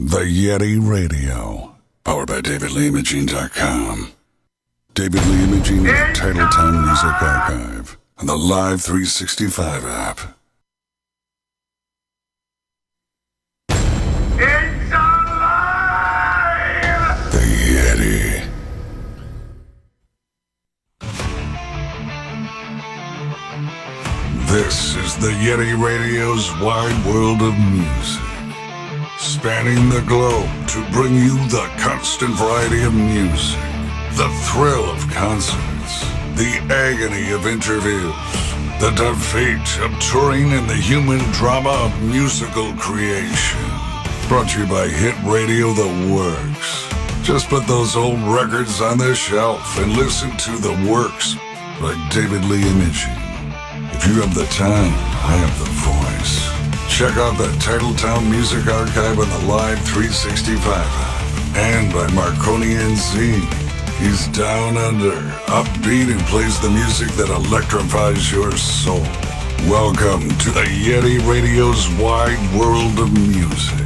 The Yeti Radio, powered by DavidLeeImaging.com. David Lee Imaging with Titletown Music Archive and the Live 365 app. It's alive! The Yeti. This is the Yeti Radio's wide world of music, spanning the globe to bring you the constant variety of music, the thrill of concerts, the agony of interviews, the defeat of touring, and the human drama of musical creation. Brought to you by Hit Radio The Works. Just put those old records on the shelf and listen to The Works by David Lee Imaging. If you have the time, I have the voice. Check out the Titletown Music Archive on the Live 365 app. And by Marconi NZ. He's down under, upbeat, and plays the music that electrifies your soul. Welcome to the Yeti Radio's wide world of music.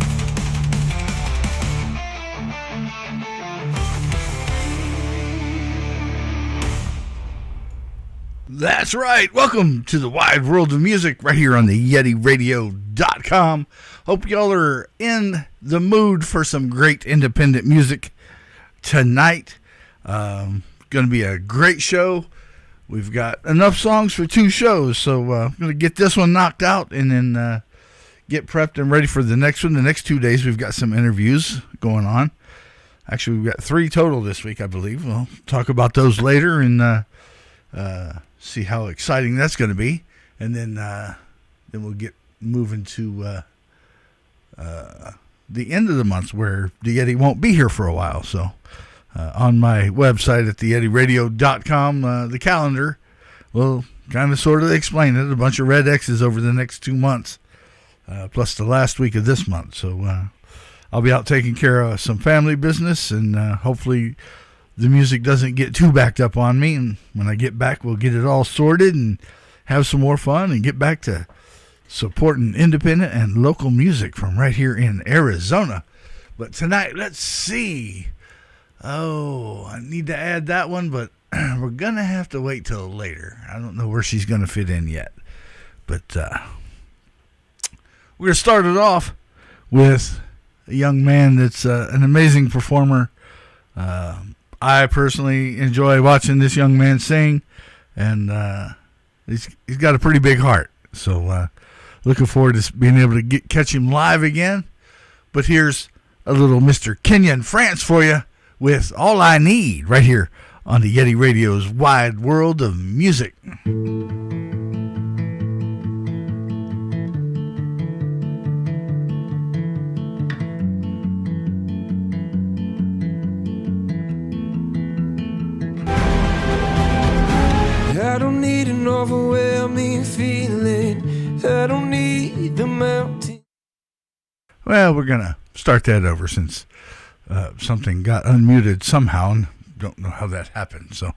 That's right. Welcome to the wide world of music right here on the YetiRadio.com. Hope y'all are in the mood for some great independent music tonight. Going to be a great show. We've got enough songs for 2 shows, so I'm going to get this one knocked out and then get prepped and ready for the next one. The next 2 days, we've got some interviews going on. Actually, we've got 3 total this week, I believe. We'll talk about those later and see how exciting that's going to be, and then we'll get moving to the end of the month where the Yeti won't be here for a while. So on my website at theyetiradio.com, the calendar will kind of sort of explain it. A bunch of red X's over the next 2 months, plus the last week of this month. So I'll be out taking care of some family business, and hopefully the music doesn't get too backed up on me, and when I get back, we'll get it all sorted and have some more fun and get back to supporting independent and local music from right here in Arizona. But tonight, let's see. Oh, I need to add that one, but we're going to have to wait till later. I don't know where she's going to fit in yet. But we're going to start it off with a young man that's an amazing performer. I personally enjoy watching this young man sing, and he's got a pretty big heart. So looking forward to being able to catch him live again. But here's a little Mr. Kenyon France for you with All I Need right here on the Yeti Radio's wide world of music. I don't need an overwhelming feeling. I don't need the mountain. Well, we're going to start that over since something got unmuted somehow, and don't know how that happened. So,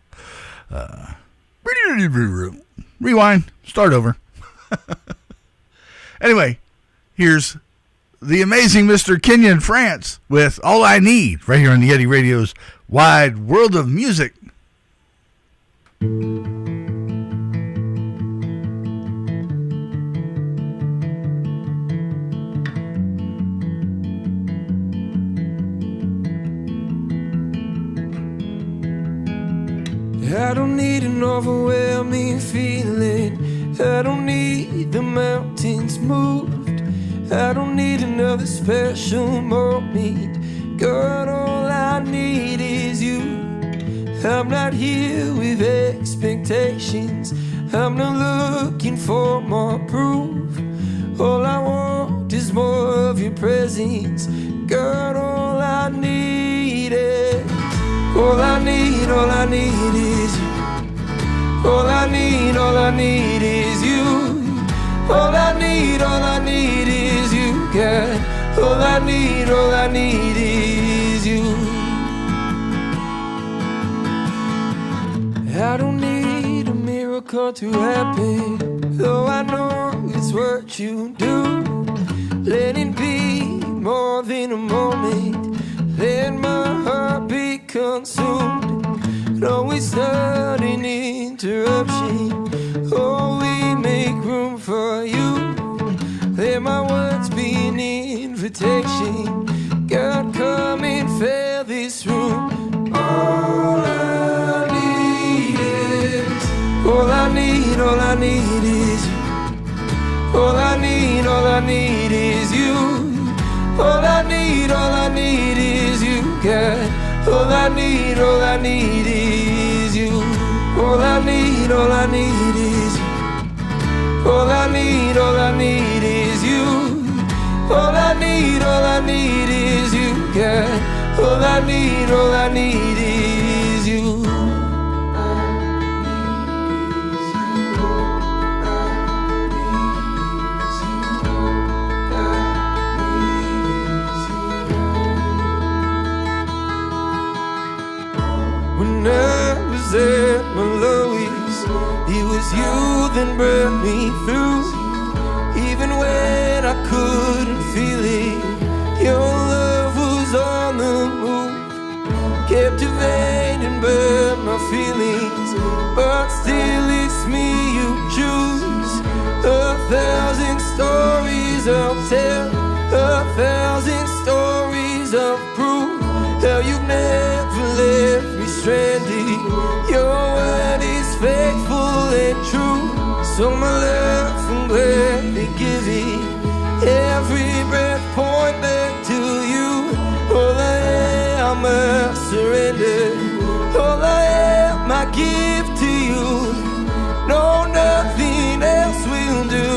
rewind, start over. Anyway, here's the amazing Mr. Kenyon France with All I Need right here on the Yeti Radio's wide world of music. I don't need an overwhelming feeling. I don't need the mountains moved. I don't need another special moment. God, all I need is you. I'm not here with expectations. I'm not looking for more proof. All I want is more of your presence. God, all I need is, all I need is you. All I need is you. All I need is you, God. All I need is you. I don't need a miracle to happen, though I know it's what you do. Let it be more more than a moment. Let my heart be consumed. No, it's not an interruption. Oh, we make room for you. Let my words be an invitation. God, come and fill this room. All I need is, all I need, all I need is you. All I need, all I need is you. All I need, all I need is you, God. All I need, all I need is you. All I need, all I need is you. All I need, all I need is you. All I need, all I need is you, God. All I need, all I need is you. When I was at my lowest, it was you that brought me through. Even when I couldn't feel it, your love was on the move. Captivating but my feelings, but still it's me you choose. 1,000 stories I'll tell, 1,000 stories of proof. How you've never left me stranded. Your word is faithful and true. So my love I'm gladly give it. Every breath point back to you. All I am I surrender. All I am I give to you. No, nothing else will do.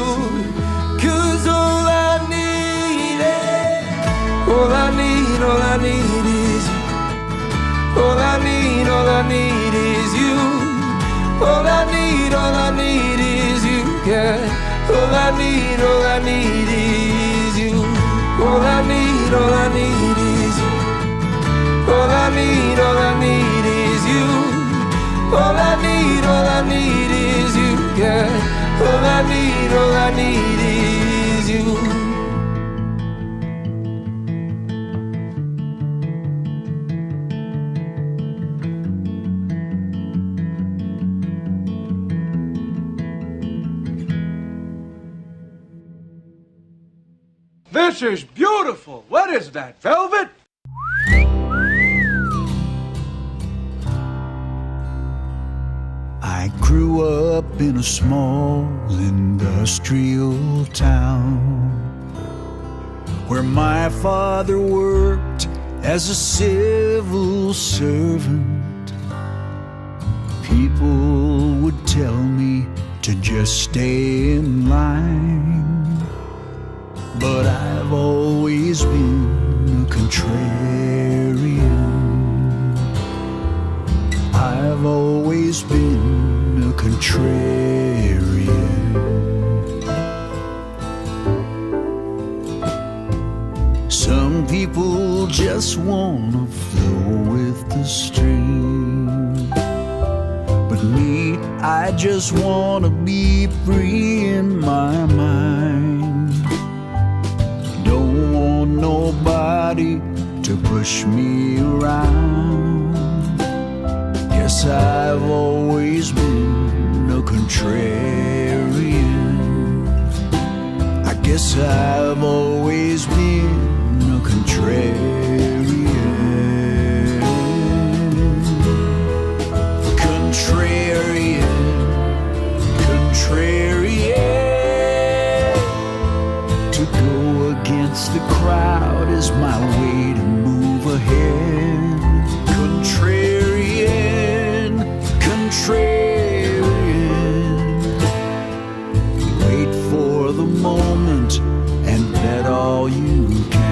'Cause all I need is, all I need, all I need is you. All I need, all I need is you. All I need, all I need is you, God. All I need, all I need is you. All I need, all I need is you. All I need, all I need is you. All I need, all I need is you, God. All I need, all I need is you. This is beautiful. What is that, velvet? I grew up in a small industrial town where my father worked as a civil servant. People would tell me to just stay in line, but I've always been a contrarian. I've always been a contrarian. Some people just wanna flow with the stream, but me, I just wanna be free in my mind. Don't want nobody to push me around. Guess I've always been a contrarian. I guess I've always been a contrarian. Contrarian, contrarian. To go against the crowd is my way to move ahead. Contrarian, contrarian. Wait for the moment and bet all you can.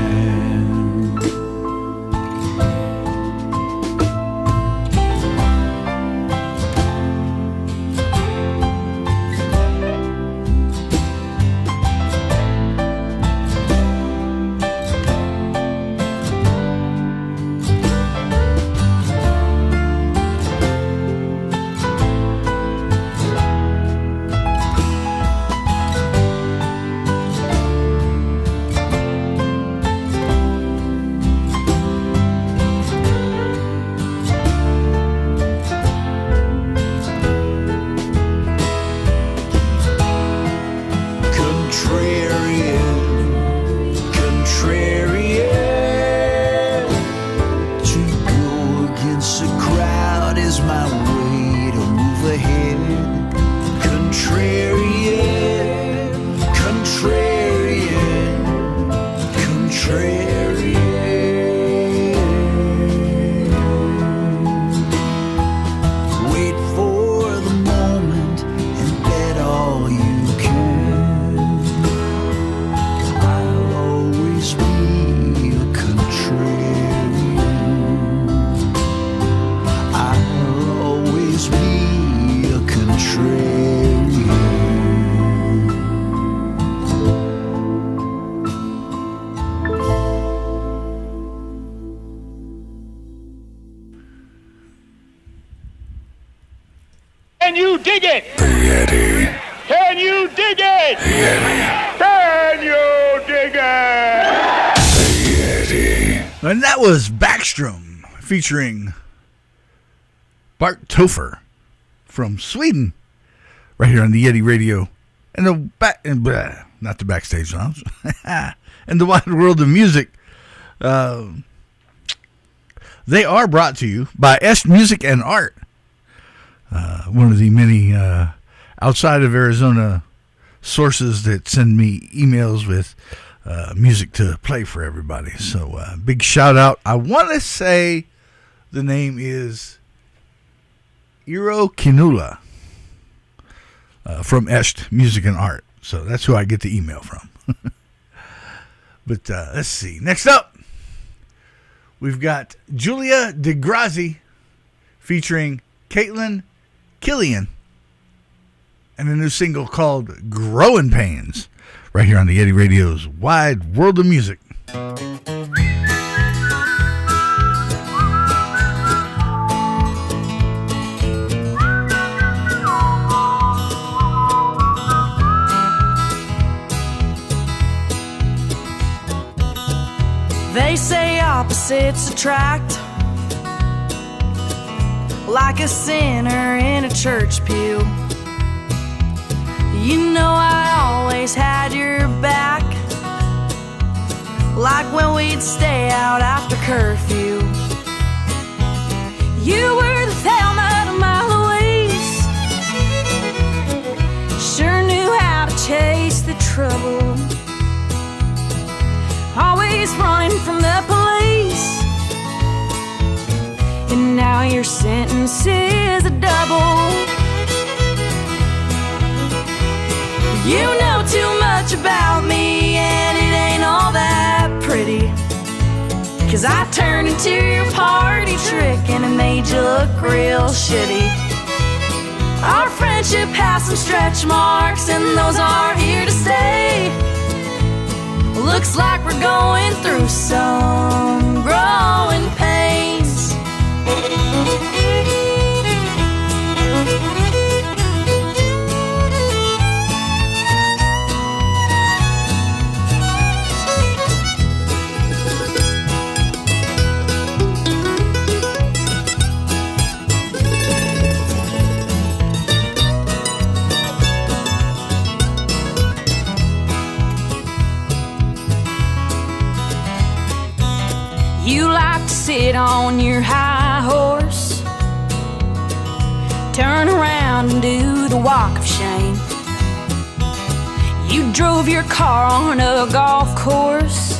you dig it? The Yeti. Can you dig it? Yeti. Can you dig it? The Yeti. And that was Backstrom featuring Bart Topher from Sweden, right here on the Yeti Radio, and not the Backstage Lounge, and the Wide World of Music. They are brought to you by Est Music and Art, one of the many outside of Arizona sources that send me emails with music to play for everybody. So big shout out. I want to say the name is Iro Kinula from Est Music and Art. So that's who I get the email from. But let's see. Next up, we've got Julia DeGrazi featuring Caitlin Killian and a new single called Growing Pains right here on the Yeti Radio's Wide World of Music. They say opposites attract, like a sinner in a church pew. You know I always had your back, like when we'd stay out after curfew. You were the Thelma to my Louise, sure knew how to chase the trouble, always running from the police. And now your sentence is a double. You know too much about me, and it ain't all that pretty, 'cause I turned into your party trick and it made you look real shitty. Our friendship has some stretch marks, and those are here to stay. Looks like we're going through some growing pains. You like to sit on your high horse, turn around and do the walk of shame. You drove your car on a golf course,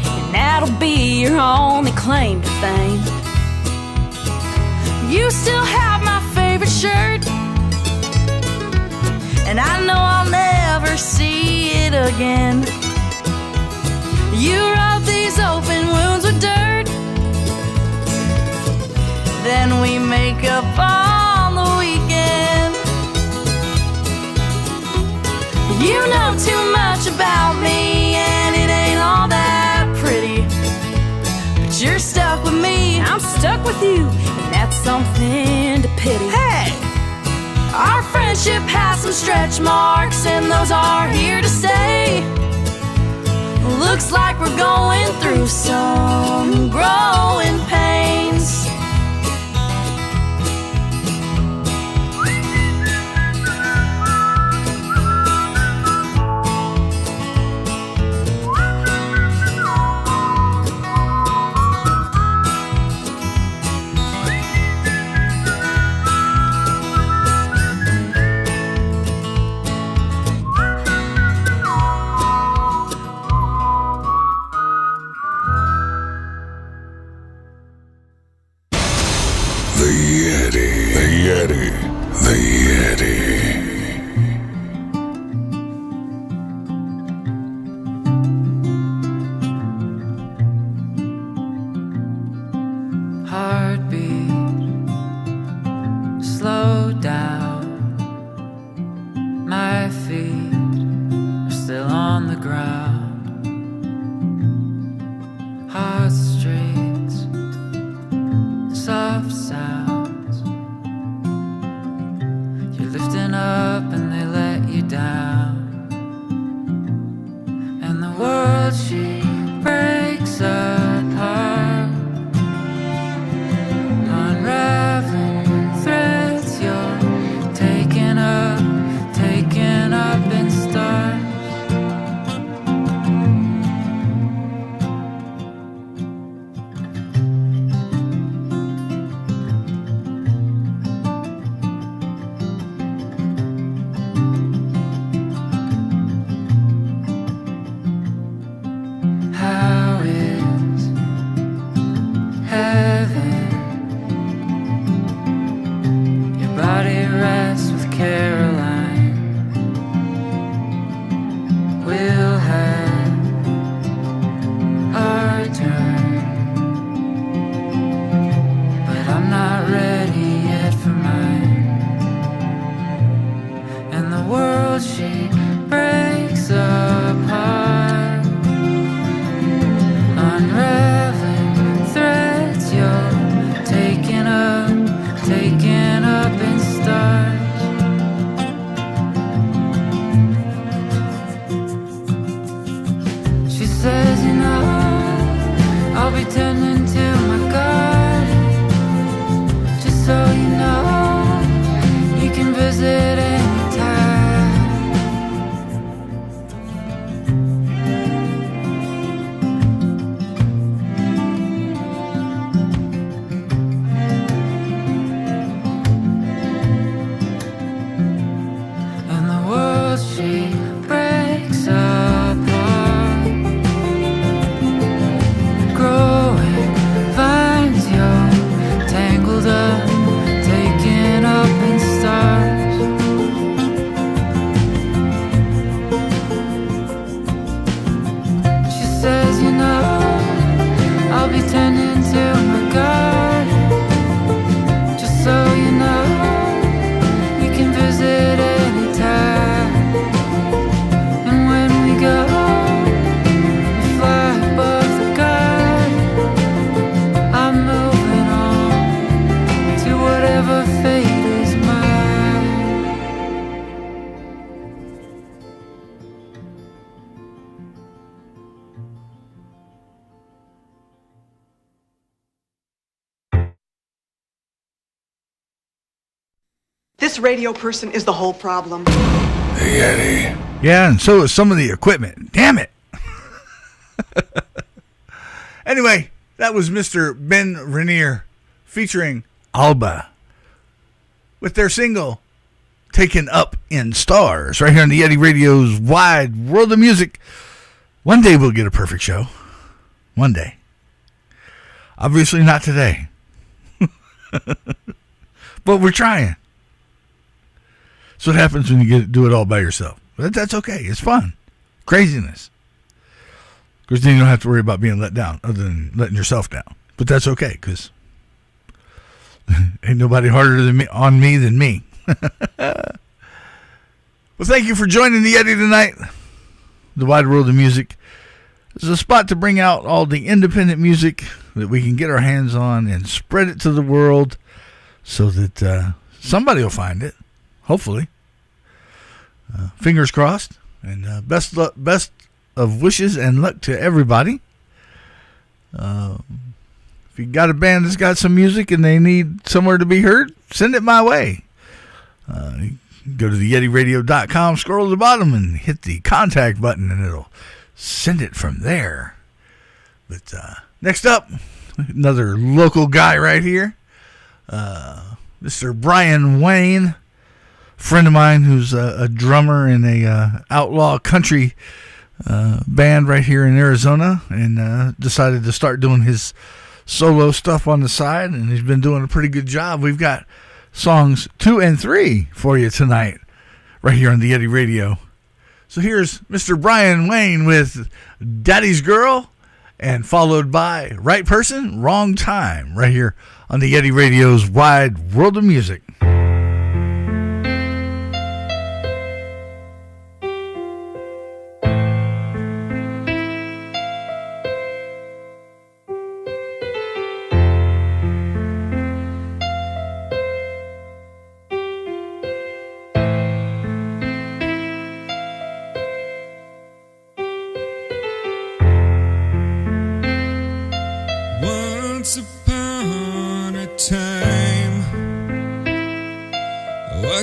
and that'll be your only claim to fame. You still have my favorite shirt, and I know I'll never see it again. You rub these open wounds with dirt, then we make up on the weekend. You know too much about me, and it ain't all that pretty, but you're stuck with me, I'm stuck with you, and that's something to pity. Hey! Our friendship has some stretch marks, and those are here to stay. Looks like we're going through some growing pains. world she breaks apart, unraveling threads you're taking up in stars. How is heaven? Your body rests with Caroline. We'll have our turn, but I'm not ready yet for mine. And the world she breaks apart, unraveling threads you're taking up in stars. She says, you know, I'll be tending to my garden, just so you know, you can visit anytime. And the world she breaks apart, growing vines you're tangled up, taken up in stars. She says, you know, I'll be tending to my garden, just so you know, you can visit anytime. And when we go, we fly above the garden. I'm moving on to whatever fate is mine. This radio person is the whole problem. The Yeti. Yeah, and so is some of the equipment. Damn it. Anyway, that was Mr. Ben Rainier featuring Alba with their single Taken Up in Stars right here on the Yeti Radio's Wide World of Music. One day we'll get a perfect show. One day. Obviously not today. But we're trying. That's what happens when you do it all by yourself. But that's okay. It's fun. Craziness. Of course, then you don't have to worry about being let down other than letting yourself down. But that's okay, because ain't nobody harder on me than me. Well, thank you for joining the Yeti tonight. The Wide World of Music. This is a spot to bring out all the independent music that we can get our hands on and spread it to the world so that somebody will find it. Hopefully. Fingers crossed. And best of wishes and luck to everybody. If you got a band that's got some music and they need somewhere to be heard, send it my way. Go to theyetiradio.com, scroll to the bottom, and hit the contact button, and it'll send it from there. But next up, another local guy right here. Mr. Brian Wayne, friend of mine who's a drummer in a outlaw country band right here in Arizona, and decided to start doing his solo stuff on the side, and he's been doing a pretty good job. We've got songs 2 and 3 for you tonight right here on the Yeti Radio. So here's Mr. Brian Wayne with Daddy's Girl, and followed by Right Person, Wrong Time right here on the Yeti Radio's Wide World of Music.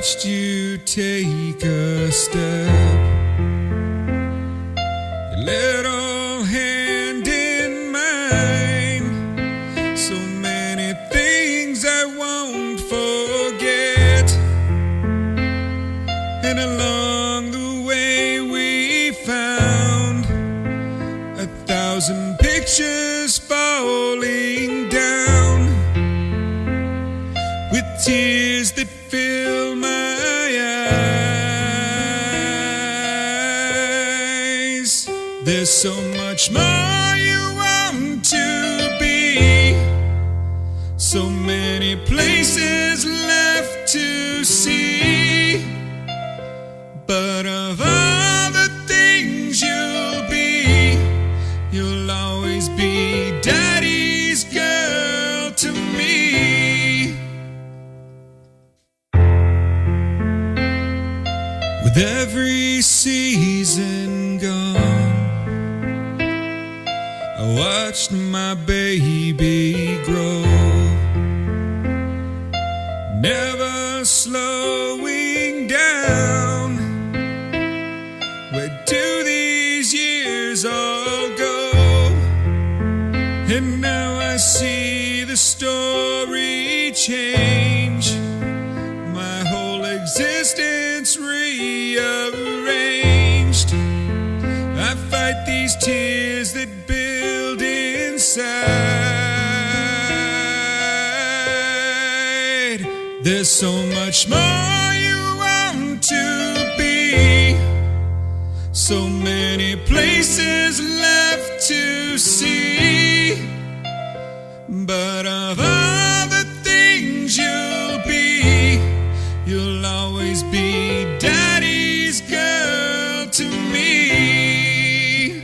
watched you take a step, your little hand in mine. So many things I won't forget, and along the way we found 1,000 pictures falling down, with tears that fill my eyes. There's so much more you want to be, so many places left to see, but of all the things you'll be, you'll always be Daddy's girl to me. With every season gone, I watched my baby grow, never slowing down. Where do these years all go? And now I see the story change, my whole existence rearranged. I fight these tears that build inside. There's so much more you want to be, so many places left to see, but of all the things you'll be, you'll always be Daddy's girl to me.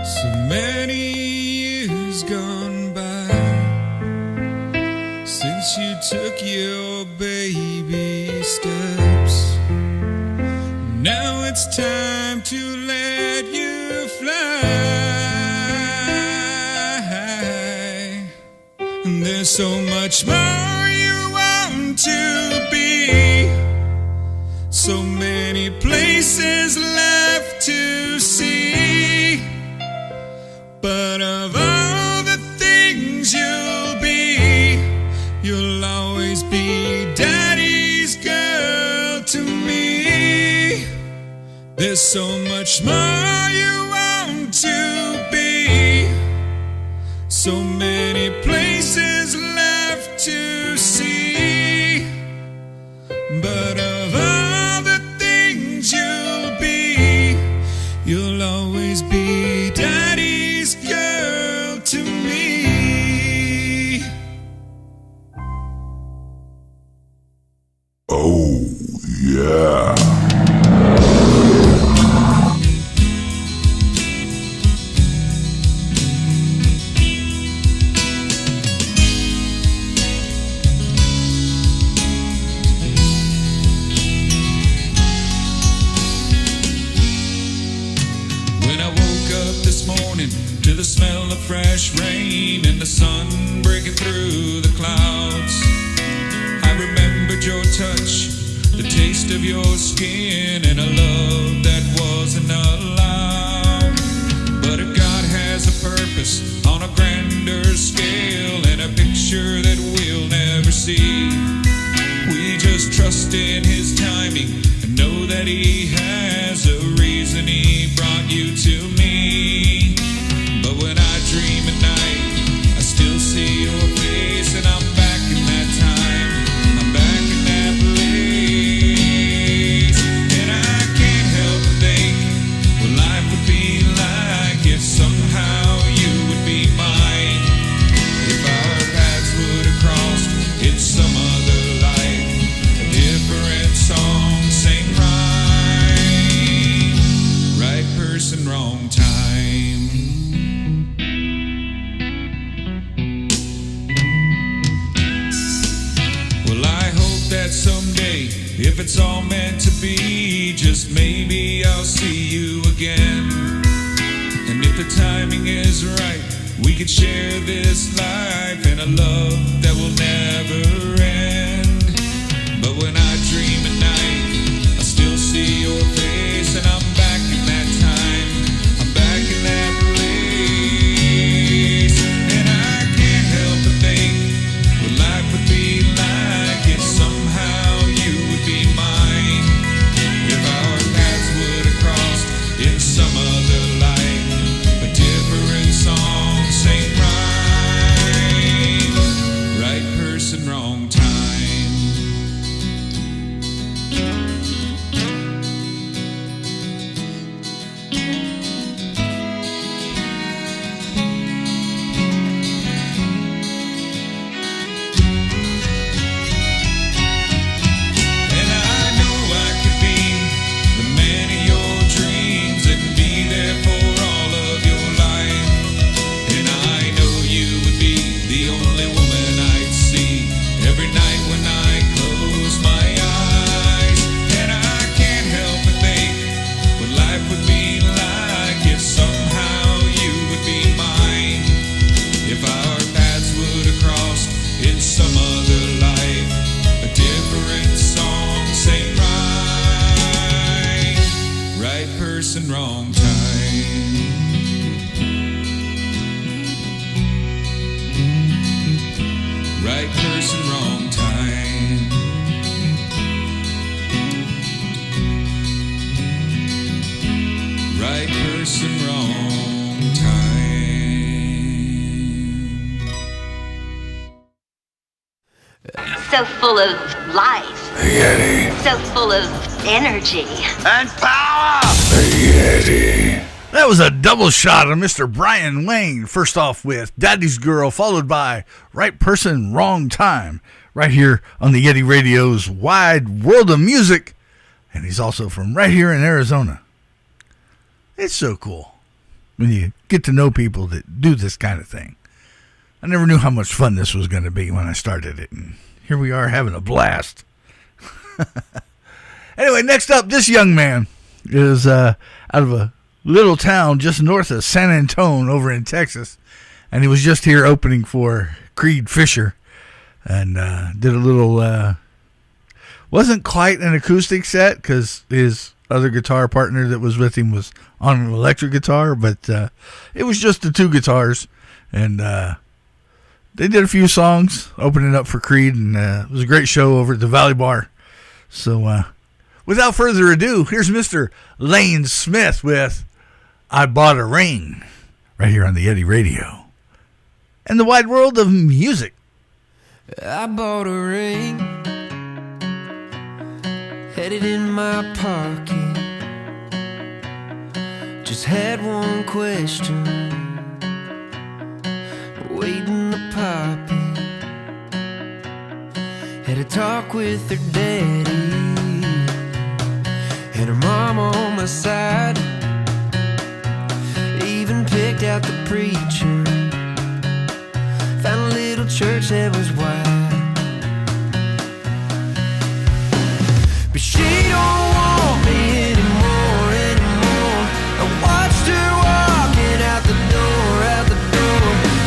So many years gone by since you took your baby steps. Now it's time to let you fly. And there's so much more you want to be, so many places left to see, but of all the things you'll be, you'll always be Daddy's girl to me. There's so much more you want to be, so many places left to see, but of all the things you'll be, you'll always be Daddy's girl to me. Oh, yeah. To the smell of fresh rain and the sun breaking through the clouds, I remembered your touch, the taste of your skin, and a love that wasn't allowed. But if God has a purpose on a grander scale and a picture that we'll never see, we just trust in His timing and know that He has a reason He brought you to me. But when I dream at night, I still see your face, and I'm back in that time, I'm back in that place. And I can't help but think what life would be like if somehow you would be mine. If our paths would have crossed in some other life, a different song sang right, right person, wrong time. That someday, if it's all meant to be, just maybe I'll see you again. And if the timing is right, we could share this life and a love that will never end. But when I dream at night, I still see your face, and I'm back in that time, I'm back in that place. And I can't help but think what life would be like if somehow you would be mine. If our paths would have crossed in some other life, a different song, same rhyme, right person, wrong time. And I know I could be the man of your dreams and be there for all of your life. And I know you would be the only woman I'd see every night when I close my eyes. And I can't help but think what life would be like if somehow you would be mine. If our paths would have crossed in some other life, a different song, same rhyme, right person, wrong time. Right person, wrong time. Right person, wrong time. So full of life. Yeti. So full of energy. And power! Yeti. That was a double shot of Mr. Brian Wayne. First off with Daddy's Girl, followed by Right Person, Wrong Time, right here on the Yeti Radio's Wide World of Music. And he's also from right here in Arizona. It's so cool when you get to know people that do this kind of thing. I never knew how much fun this was going to be when I started it. And here we are having a blast. Anyway, next up, this young man is out of a little town just north of San Antonio over in Texas. And he was just here opening for Creed Fisher. And did a little, wasn't quite an acoustic set because his other guitar partner that was with him was on an electric guitar. But it was just the two guitars. And they did a few songs opening up for Creed. And it was a great show over at the Valley Bar. So without further ado, here's Mr. Lane Smith with I Bought a Ring, right here on the Yeti Radio and the Wide World of Music. I bought a ring, had it in my pocket, just had one question, waiting to pop it. Had a talk with her daddy and her mom on my side. Even picked out the preacher, found a little church that was wide. But she don't want me anymore. I watched her walking out the door.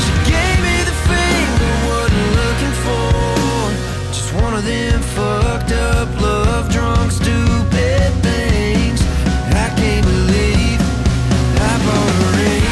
She gave me the finger, wasn't looking for just one of them fucked up, love drunk, stupid things. I can't believe I bought a ring.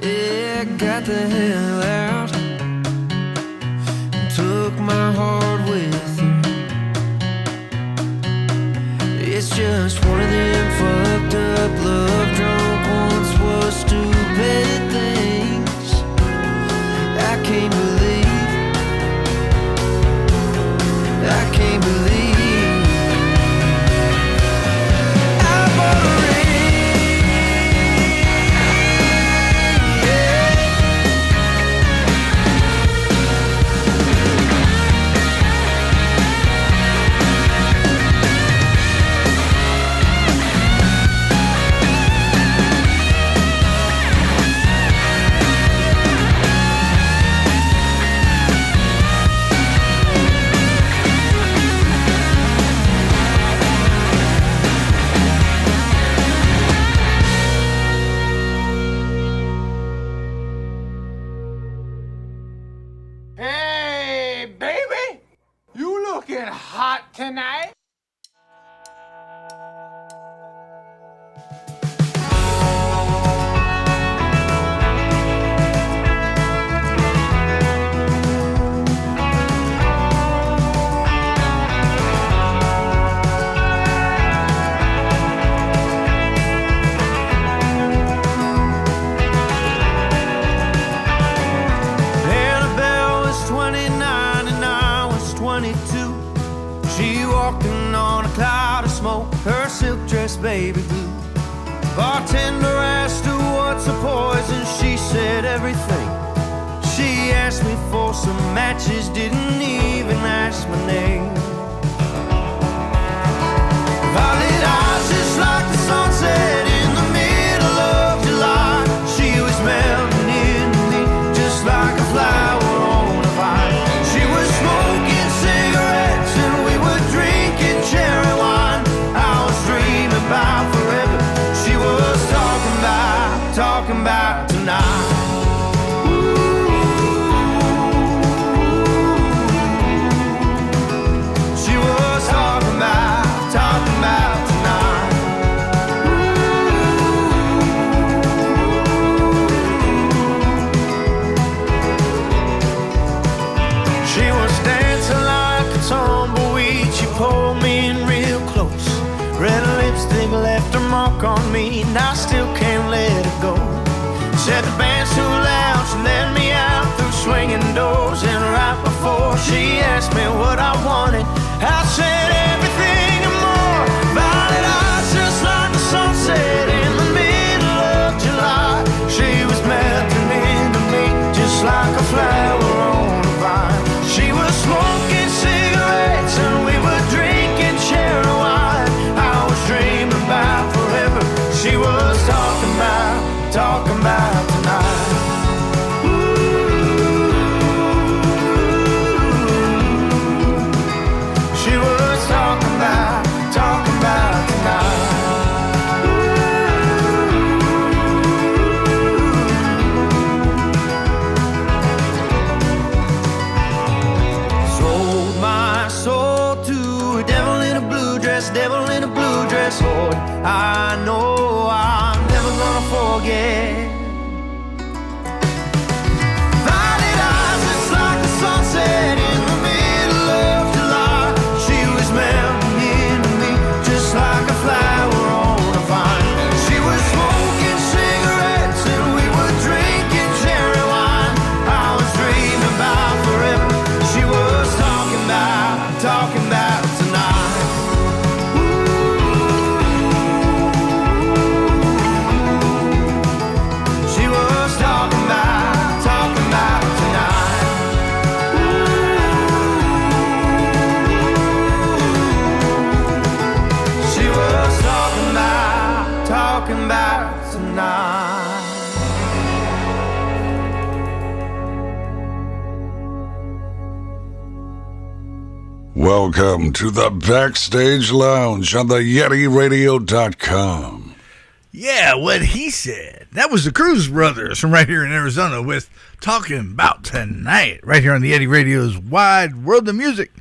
Yeah, got the hell out. Took my heart with her. It's just one of them fucked up, love drunk, once was stupid things I can't believe. I can't believe. I bought a ring, yeah. Hey, baby! You looking hot tonight? Annabelle was 29 and I was 22. She walking on a cloud of smoke, her silk dress baby blue. Bartender asked her what's a poison, she said everything. She asked me for some matches, didn't even ask my name. Violet eyes just like the sunset in the middle of July. She was melting into me just like a flower on a vine. She was smoking cigarettes and we were drinking cherry wine. I was dreaming about forever. She was talking about tonight. She was talking about tonight. She was dancing like a tumbleweed. She pulled me in real close. Red lipstick left her mark on me, and I still can't let her go. Said the band's too loud, she let me out through swinging doors. And right before she asked me what I wanted, I said everything and more. Violet eyes just like the sunset in the middle of July. She was melting into me just like a flower on a vine. She was smoking cigarettes and we were drinking cherry wine. I was dreaming about forever. She was talking about tonight. She was talking about tonight. Sold my soul to a devil in a blue dress, devil in a blue dress. Oh, I know I'm never gonna forget. Violet eyes just like the sunset in the middle of July. She was melting into me just like a flower on a vine. She was smoking cigarettes and we were drinking cherry wine. I was dreaming about forever. She was talking about tonight. She was talking about tonight. She was talking about tonight. Welcome to the Backstage Lounge on the YetiRadio.com. Yeah, what he said. That was the Cruz Brothers from right here in Arizona with Talking About Tonight, right here on the Yeti Radio's Wide World of Music.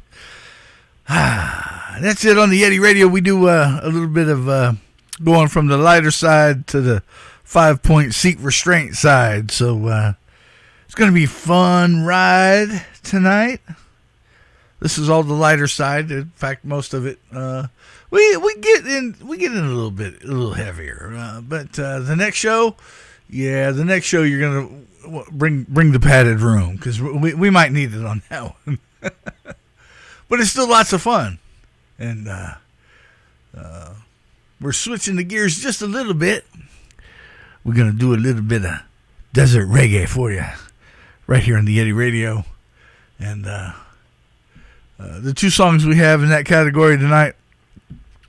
That's it on the Yeti Radio. We do a little bit of going from the lighter side to the 5-point seat restraint side. So it's going to be a fun ride tonight. This is all the lighter side. In fact, most of it we get in a little heavier. But the next show you're gonna bring the padded room because we might need it on that one. But it's still lots of fun, and we're switching the gears just a little bit. We're gonna do a little bit of desert reggae for you right here on the Yeti Radio, and the two songs we have in that category tonight,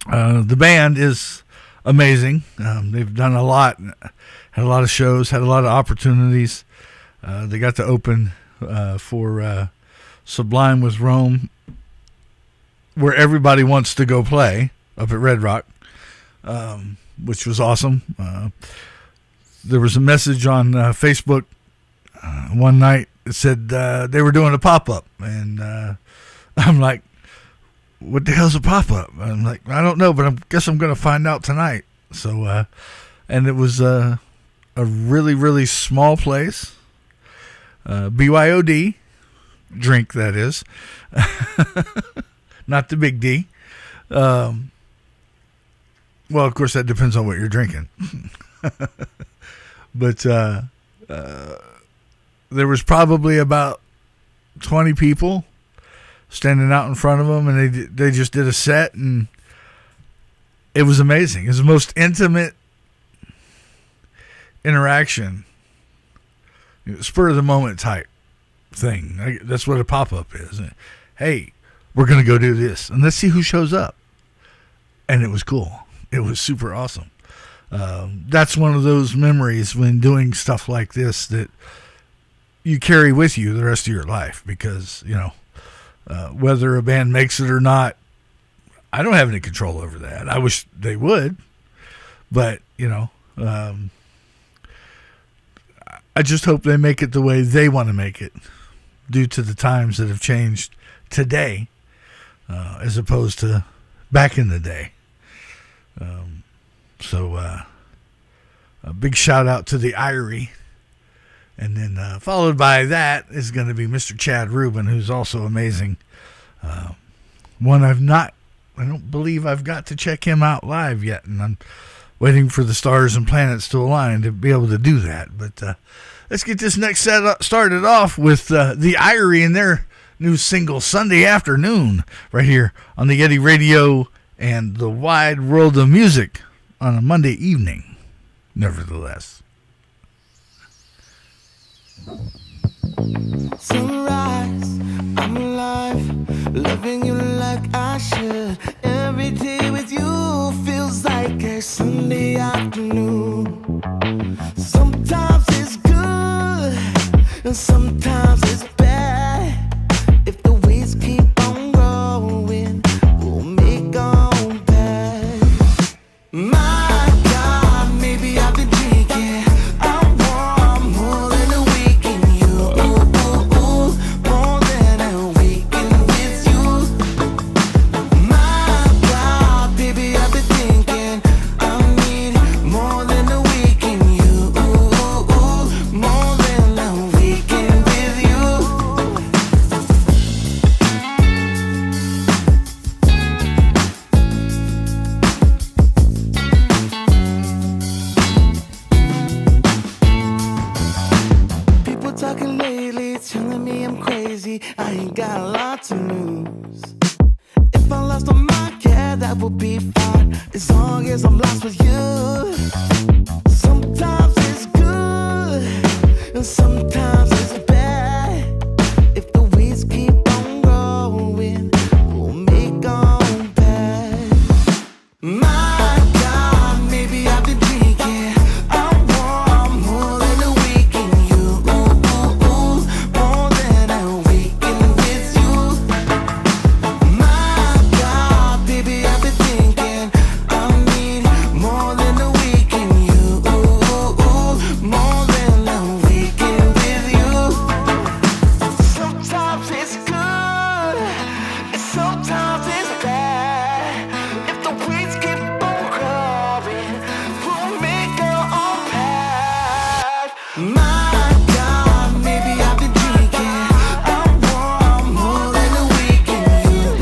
the band is amazing. They've done a lot, had a lot of shows, had a lot of opportunities. They got to open for Sublime with Rome, where everybody wants to go play up at Red Rock, which was awesome. There was a message on Facebook one night that said they were doing a pop-up, and I'm like, what the hell's a pop-up? I'm like, I don't know, but I guess I'm going to find out tonight. So, and it was a really, really small place. BYOD, drink that is. Not the big D. Well, of course, that depends on what you're drinking. But there was probably about 20 people standing out in front of them, and they just did a set, and it was amazing. It was the most intimate interaction, spur of the moment type thing. That's what a pop-up is. Hey, we're going to go do this, and let's see who shows up. And it was cool. It was super awesome. That's one of those memories when doing stuff like this that you carry with you the rest of your life, because, whether a band makes it or not, I don't have any control over that. I wish they would, but, I just hope they make it the way they want to make it, due to the times that have changed today, as opposed to back in the day. So a big shout out to the Irie. And then followed by that is going to be Mr. Chad Rubin, who's also amazing. One I don't believe I've got to check him out live yet, and I'm waiting for the stars and planets to align to be able to do that. But let's get this next set started off with the Irie and their new single, Sunday Afternoon, right here on the Yeti Radio and the wide world of music on a Monday evening, nevertheless. Sunrise, I'm alive, loving you like I should. Every day with you feels like a Sunday afternoon. Sometimes it's good, and sometimes it's bad. If the weeds keep on growing, we'll make our own path. My God, maybe I've been drinking. I want more than a weekend. More than a weekend with you. My God, baby, I've been thinking. I need more than a weekend. More than a weekend with you. People talking lately, telling me I'm crazy. I ain't got a lot to lose. If I lost all my care, that would be fine, as long as I'm lost with you. Sometimes it's good, and sometimes it's bad. If the weeds keep on growing, we'll make our own path. My God, maybe I've been drinking. I want more than a weekend. More than a weekend with you. My God, baby, I've been thinking. I need more than a weekend. More My God, maybe I've been drinking. I want more than a weekend.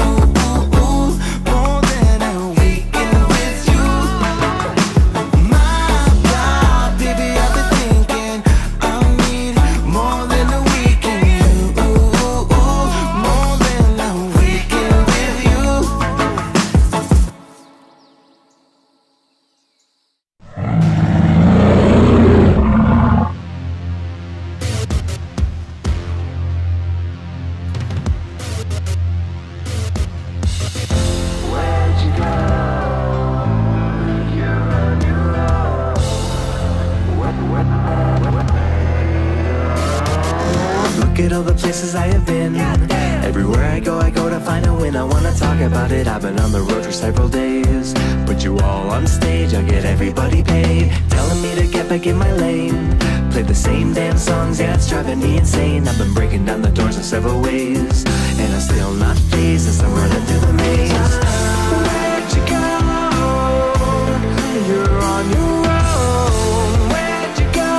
More than a weekend with you. My God, baby, I've been thinking. I need more than a weekend. More than a weekend with you. Look at all the places I have been. Everywhere I go to find a win. I wanna talk about it. I've been on the road for several days. Put you all on stage, I'll get everybody paid. Telling me to get back in my lane. Play the same damn songs, yeah, it's driving me insane. I've been breaking down the doors in several ways, and I'm still not phased as I'm running through the maze. Where'd you go? You're on your own. Where'd you go?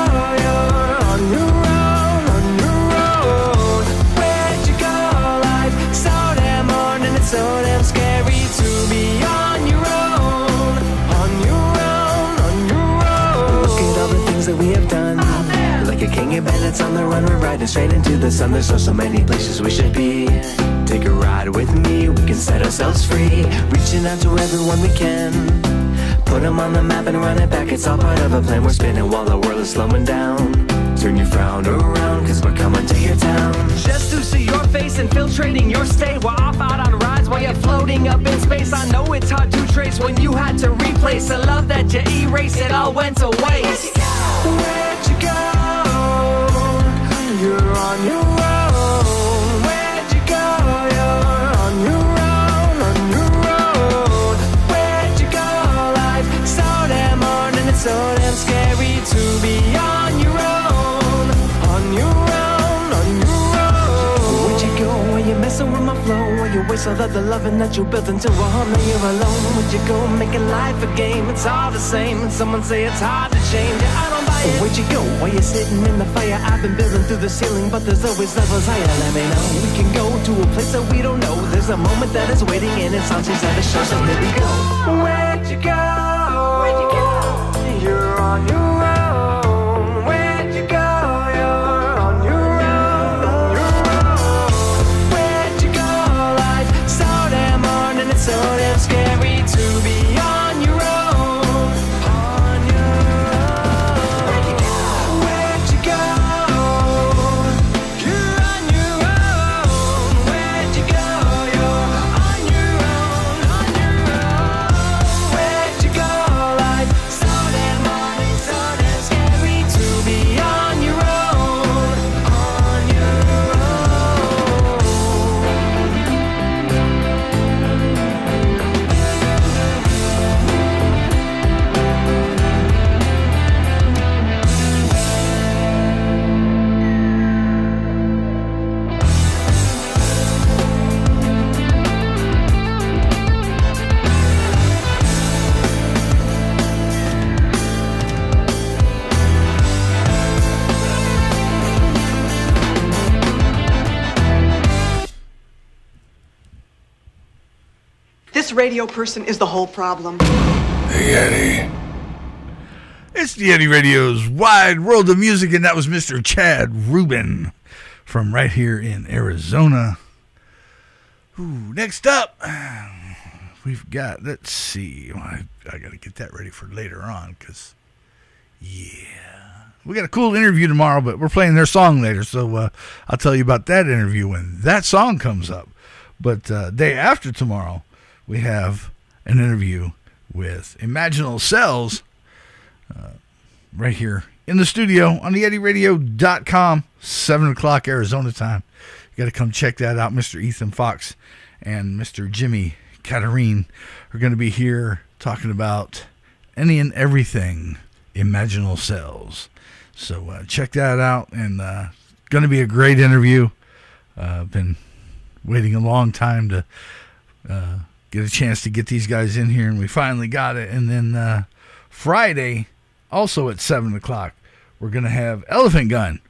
You're on your own, on your own. Where'd you go? Life's so damn hard and it's so damn scary to be on your own, on your own, on your own. Look at all the things that we have done. Like a king of bandits on the run, we're riding straight into the sun. There's so many places we should be. Take a ride with me, we can set ourselves free. Reaching out to everyone we can. Put them on the map and run it back. It's all part of a plan. We're spinning while the world is slowing down. Turn your frown around, cause we're coming to your town. Just to see your face, infiltrating your state. We're off out on rides while you're floating up in space. I know it's hard to trace when you had to replace a love that you erased. It all went to waste. Where'd you go? You're on your own. Where'd you go? You're on your own, on your own. Where'd you go? Life's so damn hard and it's so damn scary to be on your own, on your own, on your own. Where'd you go? Where you messing with my flow? Where you waste all of the loving that you built into a home and you're alone? Where'd you go? Making life a game. It's all the same. And someone say it's hard to change. Yeah, I don't buy it. Where'd you go? While you're sitting in the fire, I've been building through the ceiling, but there's always levels higher. Let me know. We can go to a place that we don't know. There's a moment that is waiting and it's on she's at the show. So here we go. Where'd you go? Where'd you go? You're on your own. Where'd you go? You're on your own, on your own. Where'd you go? Life's so damn hard and it's so damn scary to be on your own, on your own. Where'd you go? Where'd you go? You're on your own. Where'd you go? You're on your own, on your own. Where'd you go? Life's so damn hard and so damn scary to be on your own, on your own. This radio person is the whole problem. The Yeti. It's the Yeti Radio's Wide World of Music, and that was Mr. Chad Rubin from right here in Arizona. Ooh, next up, we've got, let's see, I got to get that ready for later on, because, yeah, we got a cool interview tomorrow, but we're playing their song later, so I'll tell you about that interview when that song comes up. But day after tomorrow, we have an interview with Imaginal Cells right here in the studio on the YetiRadio.com, 7 o'clock Arizona time. You got to come check that out. Mr. Ethan Fox and Mr. Jimmy Katarine are going to be here talking about any and everything Imaginal Cells. So check that out, and going to be a great interview. I've been waiting a long time to get a chance to get these guys in here, and we finally got it. And then Friday, also at 7 o'clock, we're going to have Elephant Gun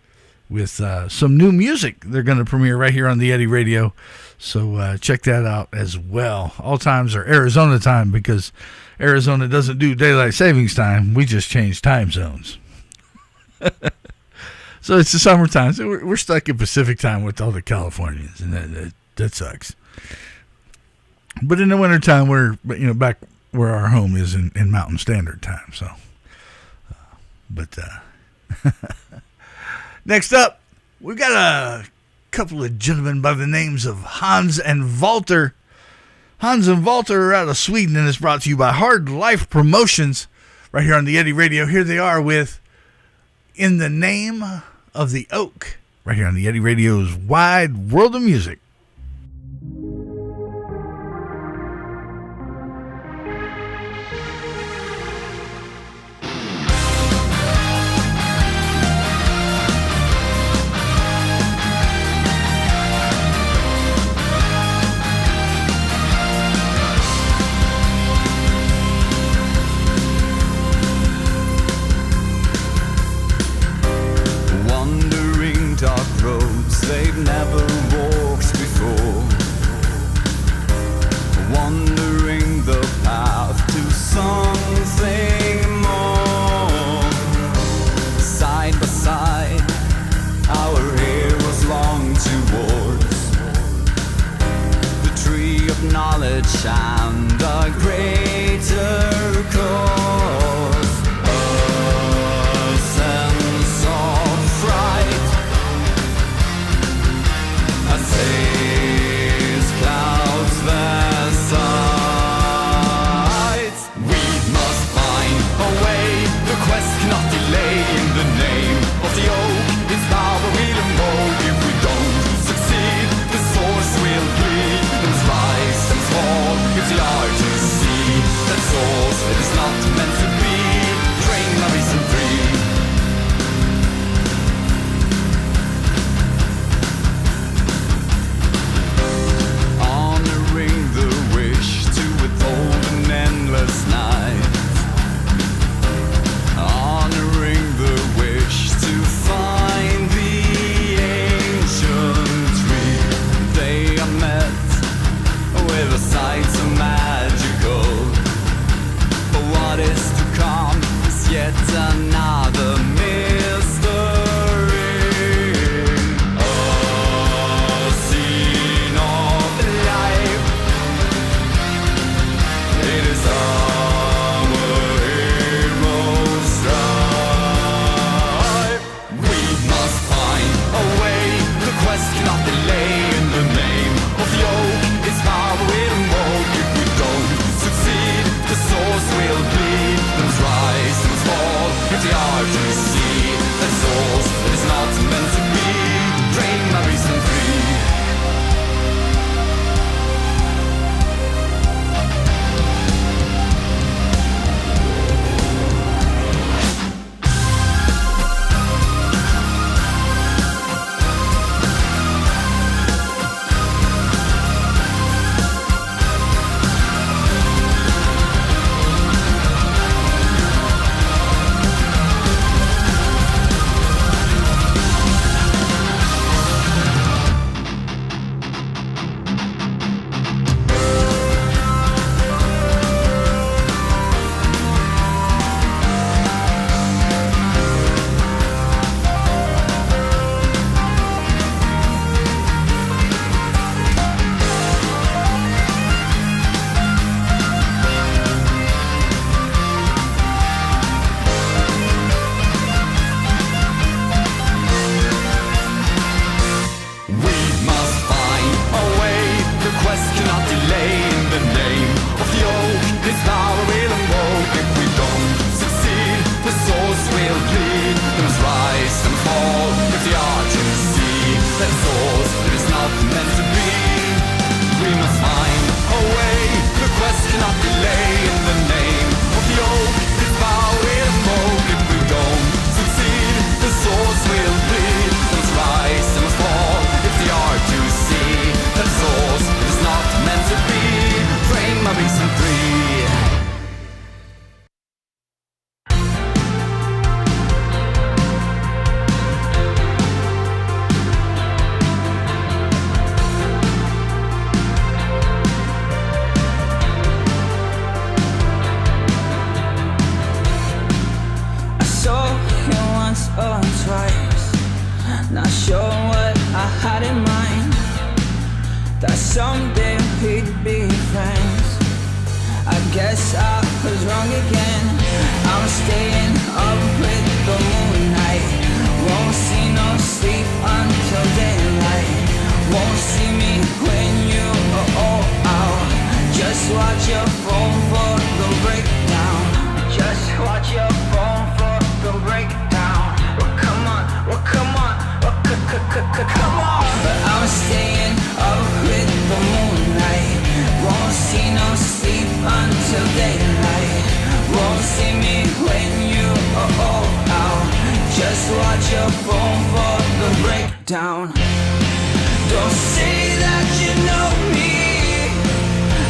with some new music they're going to premiere right here on the Eddie Radio. So check that out as well. All times are Arizona time because Arizona doesn't do daylight savings time. We just change time zones. So it's the summertime. So we're stuck in Pacific time with all the Californians, and that sucks. But in the wintertime, we're back where our home is in Mountain Standard Time. So, next up, we've got a couple of gentlemen by the names of Hans and Walter. Hans and Walter are out of Sweden, and it's brought to you by Hard Life Promotions right here on the Eddie Radio. Here they are with In the Name of the Oak right here on the Eddie Radio's Wide World of Music. They've never walked before, wandering the path to something more. Side by side, our heroes long towards the tree of knowledge and the greater cause. A sense of fright, says clouds their sides. We must find a way. The quest cannot delay. In the name of the oak, its power will invoke. If we don't succeed, the source will bleed. Those rise and fall. It's the art to see that source it is not meant to be. Drain my reason free. Endless night, honoring the wish to find the ancient tree. They are met with a sight so magical. But what is to come is yet another mystery. A scene of life. It is our hero's strive. We must find a way. The quest cannot delay. In the name of the oak, its power will invoke. If we don't succeed, the source will bleed. Those rise and fall. If the art to see that source that is not meant to be. Drain my reason free. Not sure what I had in mind, that someday we'd be friends. I guess I was wrong again. I'm staying up with the moonlight. Won't see no sleep until daylight. Won't see me when you are out. Just watch your phone for the breakdown. Just watch your phone for the breakdown. Well, come on, well, come on, well, come on. But I'm staying up with the moonlight. Won't see no sleep until daylight. Won't see me when you are out. Just watch your phone for the breakdown. Don't say that you know me,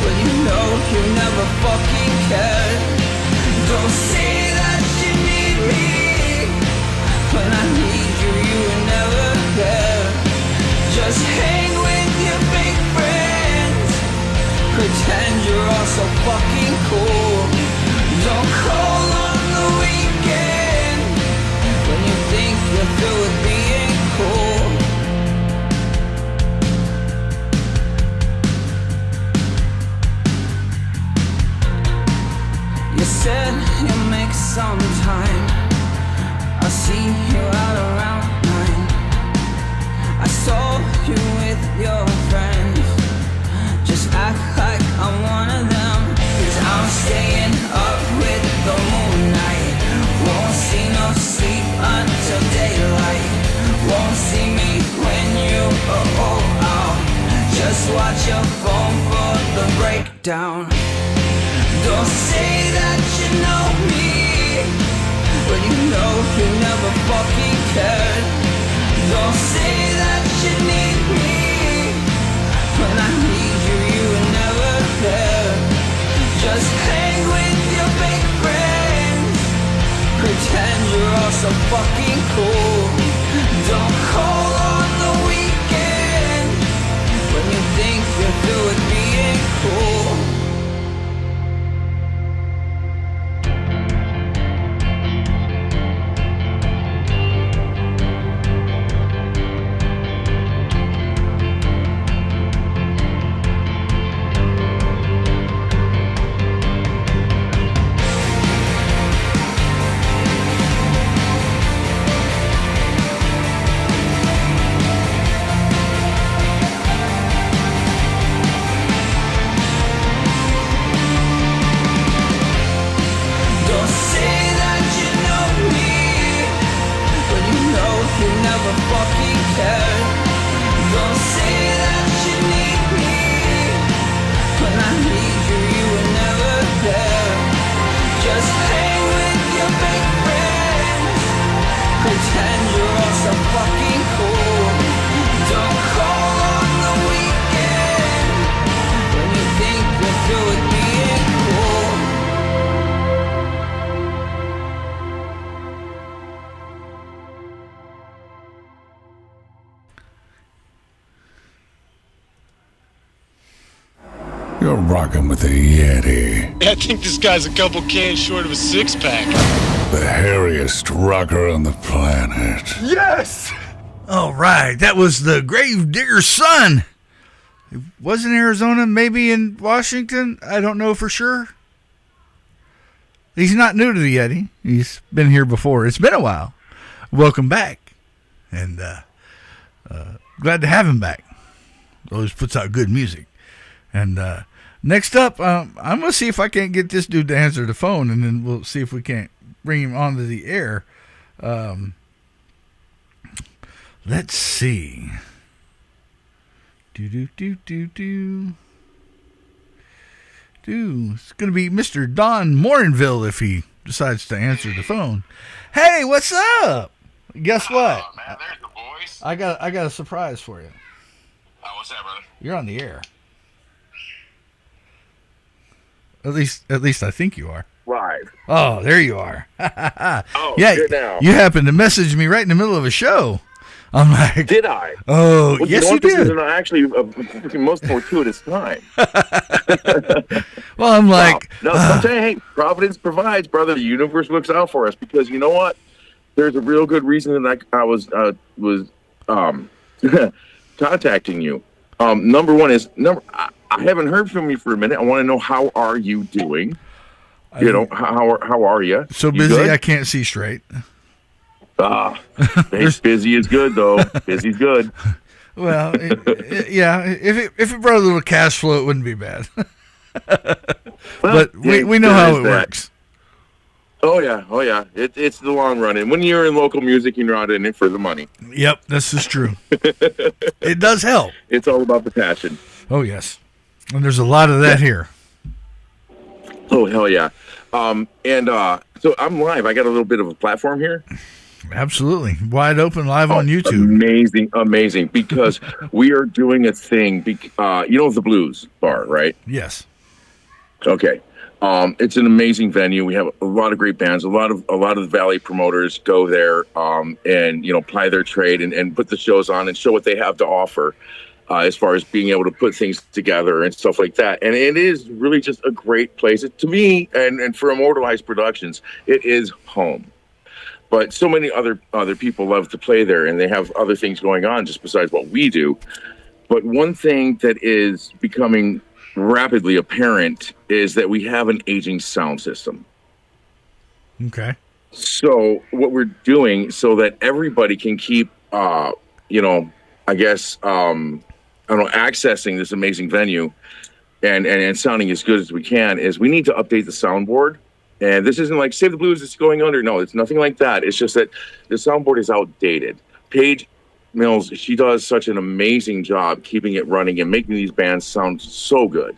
but you know you never fucking cared. Don't say that you need me, when I need you, you were never there. Just hang with your fake friends, pretend you're all so fucking cool. Don't call on the weekend, when you think you're through with being cool. You said you'll make some time. I'll see you out around 9. I saw you with your friends. Just act like I'm one of them. 'Cause I'm staying up with the moonlight. Won't see no sleep until daylight. Won't see me when you are out. Just watch your phone for the breakdown. Don't say that you know me, when you know you never fucking cared. Don't say that you need me, when I need you, you were never there. Just hang with your fake friends, pretend you're all so fucking cool. Don't call on the weekend, when you think you're through with being cool. You're rocking with the Yeti, I think this guy's a couple cans short of a six-pack. the hairiest rocker on the planet. Yes! All right, that was the Gravedigger's Son. It was in Arizona, maybe in Washington. I don't know for sure. He's not new to the Yeti. He's been here before. It's been a while. Welcome back. And glad to have him back. Always puts out good music. And next up, I'm going to see if I can't get this dude to answer the phone, and then we'll see if we can't bring him onto the air. Let's see. It's going to be Mr. Don Morinville if he decides to answer the phone. Hey, what's up? Guess what? Oh, man, there's the voice. I got a surprise for you. What's that, brother? You're on the air. At least I think you are. Live. Oh, there you are. Oh, yeah, good now. you happened to message me right in the middle of a show. I'm like, Did I? Oh, well, yes, you know what? you This did. is actually the most fortuitous time. Well, I'm like, no, I'm saying, hey, Providence provides, brother. The universe looks out for us because you know what? There's a real good reason that I was contacting you. Number one is I haven't heard from you for a minute. I want to know, how are you doing? You know, how are you? So busy I can't see straight. Busy is good though. Busy's good. Well, yeah. If it brought a little cash flow, it wouldn't be bad. But we know how it works. Oh yeah. It's the long run, and when you're in local music, you're not in it for the money. Yep, this is true. It does help. It's all about the passion. Oh yes, and there's a lot of that here. Oh hell yeah. So I'm live. I got a little bit of a platform here. Absolutely, wide open, live on YouTube. Amazing. Because we are doing a thing. You know the Blues Bar, right? Yes. Okay. It's an amazing venue. We have a lot of great bands. A lot of the Valley promoters go there, and ply their trade and put the shows on and show what they have to offer, as far as being able to put things together and stuff like that. And it is really just a great place. To me, and for Immortalized Productions, it is home. But so many other people love to play there, and they have other things going on just besides what we do. But one thing that is becoming rapidly apparent is that we have an aging sound system. Okay. So what we're doing so that everybody can keep, accessing this amazing venue and sounding as good as we can, is we need to update the soundboard. And this isn't like Save the Blues, it's going under. No, it's nothing like that. It's just that the soundboard is outdated. Paige Mills, she does such an amazing job keeping it running and making these bands sound so good.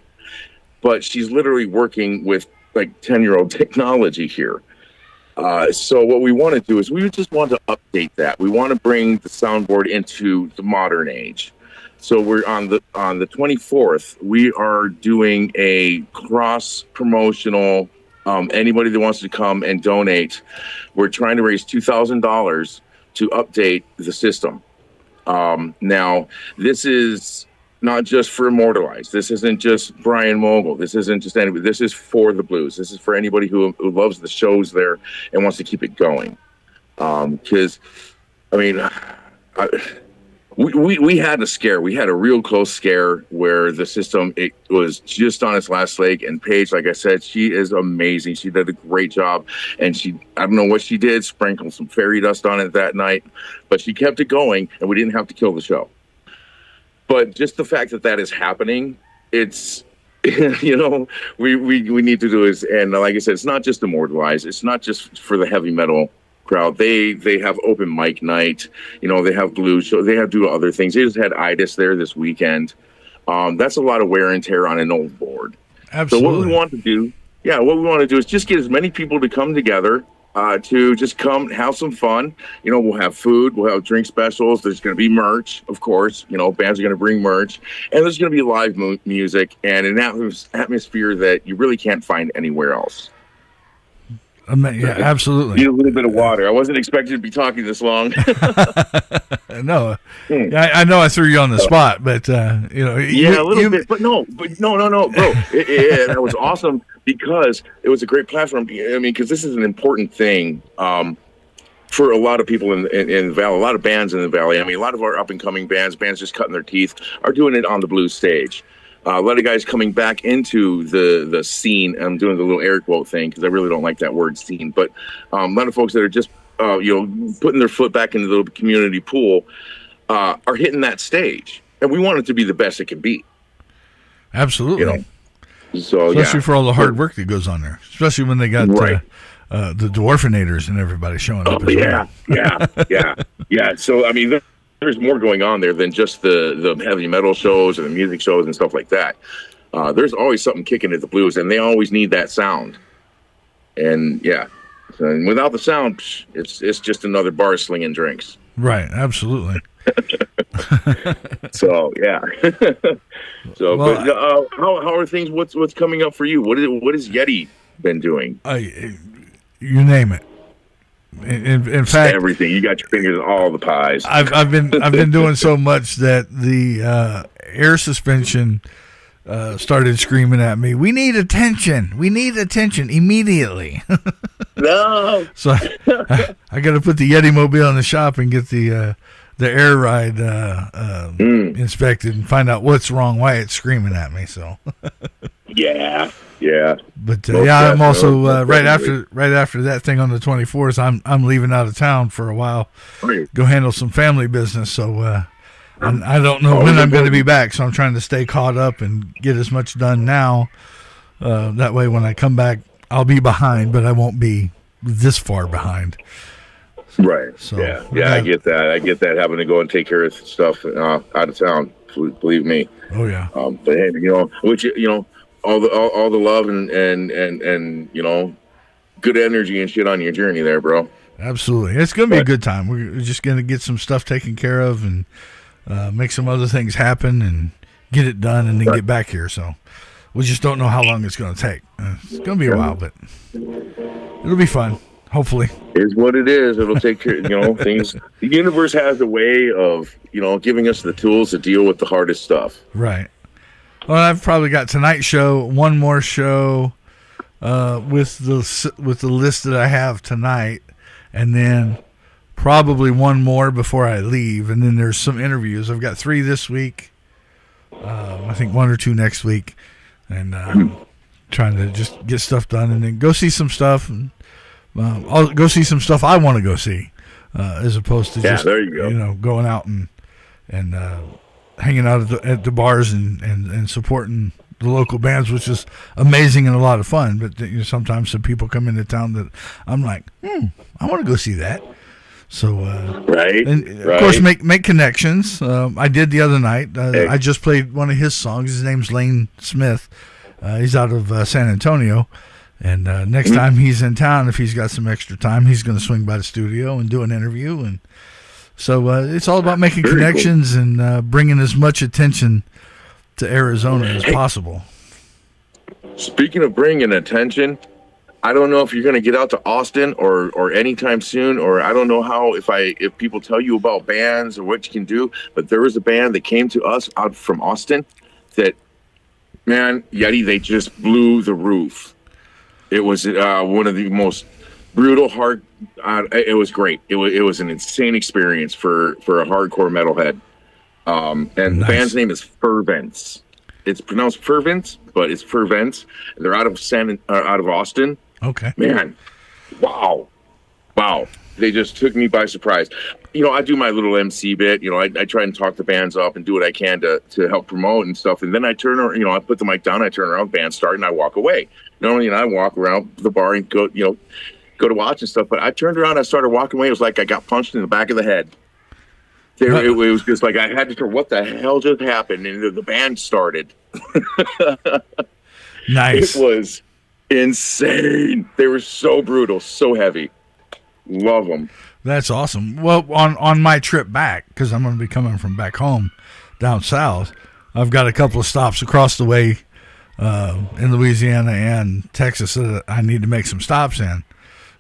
But she's literally working with like 10-year-old technology here. So what we want to do is we just want to update that. We want to bring the soundboard into the modern age. So we're on the 24th, we are doing a cross-promotional, anybody that wants to come and donate. We're trying to raise $2,000 to update the system. Now, this is not just for Immortalized. This isn't just Brian Mogul. This isn't just anybody. This is for the Blues. This is for anybody who loves the shows there and wants to keep it going. Because, we had a scare. We had a real close scare where the system, it was just on its last leg. And Paige, like I said, she is amazing. She did a great job. And I don't know what she did, sprinkled some fairy dust on it that night. But she kept it going, and we didn't have to kill the show. But just the fact that is happening, it's, we need to do is, and like I said, it's not just Immortalized. It's not just for the heavy metal crowd. They have open mic night. They have blues show. They do other things. They just had IDIS there this weekend. That's a lot of wear and tear on an old board. Absolutely. So what we want to do is just get as many people to come together, to just come have some fun. We'll have food, we'll have drink specials. There's going to be merch, of course. Bands are going to bring merch, and there's going to be live music and an atmosphere that you really can't find anywhere else. Yeah, absolutely. Need a little bit of water. I wasn't expecting to be talking this long. No, I know I threw you on the spot, but a little bit. But no, bro. That was awesome because it was a great platform. Because this is an important thing for a lot of people in the Valley, a lot of bands in the Valley. A lot of our up and coming bands just cutting their teeth, are doing it on the blues stage. A lot of guys coming back into the scene. I'm doing the little air quote thing because I really don't like that word scene. But a lot of folks that are just, putting their foot back into the community pool are hitting that stage. And we want it to be the best it can be. Absolutely. So, especially for all the hard work that goes on there. Especially when they got the Dwarfinators and everybody showing up. Yeah. So, there's more going on there than just the heavy metal shows and the music shows and stuff like that. There's always something kicking at the blues, and they always need that sound. And and without the sound, it's just another bar slinging drinks. Right, absolutely. So so, well, but how are things? What's coming up for you? What has Yeti been doing? You name it. In fact, everything. You got your fingers in all the pies. I've been doing so much that the air suspension started screaming at me. We need attention. We need attention immediately. No. So I got to put the Yeti Mobile in the shop and get the air ride inspected and find out what's wrong, why it's screaming at me. So Yeah. but Most I'm also definitely. right after that thing on the 24th. I'm leaving out of town for a while, Right. go handle some family business. So and I don't know when I'm going to be back. So I'm trying to stay caught up and get as much done now. That way, when I come back, I'll be behind, but I won't be this far behind. Right. So, yeah, I get that. I get that, having to go and take care of stuff out of town. Believe me. Oh yeah. But hey, all the love and good energy and shit on your journey there, bro. Absolutely. It's going to be a good time. We're just going to get some stuff taken care of and make some other things happen and get it done and then get back here. So we just don't know how long it's going to take. It's going to be a while, but it'll be fun. Hopefully. Is what it is. It'll take care, things. The universe has a way of, giving us the tools to deal with the hardest stuff. Right. Well, I've probably got tonight's show, one more show with the list that I have tonight, and then probably one more before I leave, and then there's some interviews. I've got 3 this week. I think 1 or 2 next week, and trying to just get stuff done, and then go see some stuff. And I'll go see some stuff I want to go see, as opposed to just there you go. Going out and hanging out at the bars and supporting the local bands, which is amazing and a lot of fun. But sometimes some people come into town that I'm like, I want to go see that. So right, and of course make connections. I did the other night. I just played one of his songs. His name's Lane Smith. He's out of San Antonio. And next time he's in town, if he's got some extra time, he's going to swing by the studio and do an interview. And so it's all about making connections and bringing as much attention to Arizona as possible. Speaking of bringing attention, I don't know if you're going to get out to Austin or anytime soon, or I don't know how, if people tell you about bands or what you can do, but there was a band that came to us out from Austin that, man, Yeti, they just blew the roof. It was one of the most brutal, hard. It was great. It was an insane experience for a hardcore metalhead. And the band's name is Fervents. It's pronounced Fervents, but it's Fervents. They're out of Austin. Okay. Man, wow. They just took me by surprise. I do my little MC bit. I try and talk the bands up and do what I can to help promote and stuff. And then I turn around, I put the mic down, I turn around, band start, and I walk away. Normally, I walk around the bar and go to watch and stuff. But I turned around, I started walking away. It was like I got punched in the back of the head. It was just like I had to turn. What the hell just happened? And the band started. Nice. It was insane. They were so brutal, so heavy. Love them. That's awesome. Well, on my trip back, because I'm going to be coming from back home down south, I've got a couple of stops across the way in Louisiana and Texas that I need to make some stops in.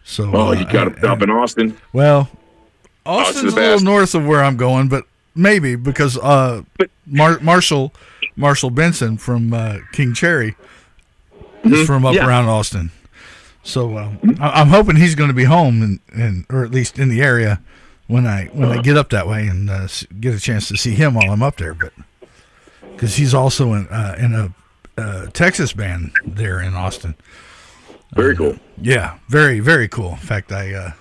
So, you got to stop in Austin. Well, Austin's a little north of where I'm going, but maybe because Marshall Benson from King Cherry is from up around Austin. So I'm hoping he's going to be home and or at least in the area when I get up that way and get a chance to see him while I'm up there. But because he's also in a Texas band there in Austin. Very cool. Yeah, very, very cool. In fact, I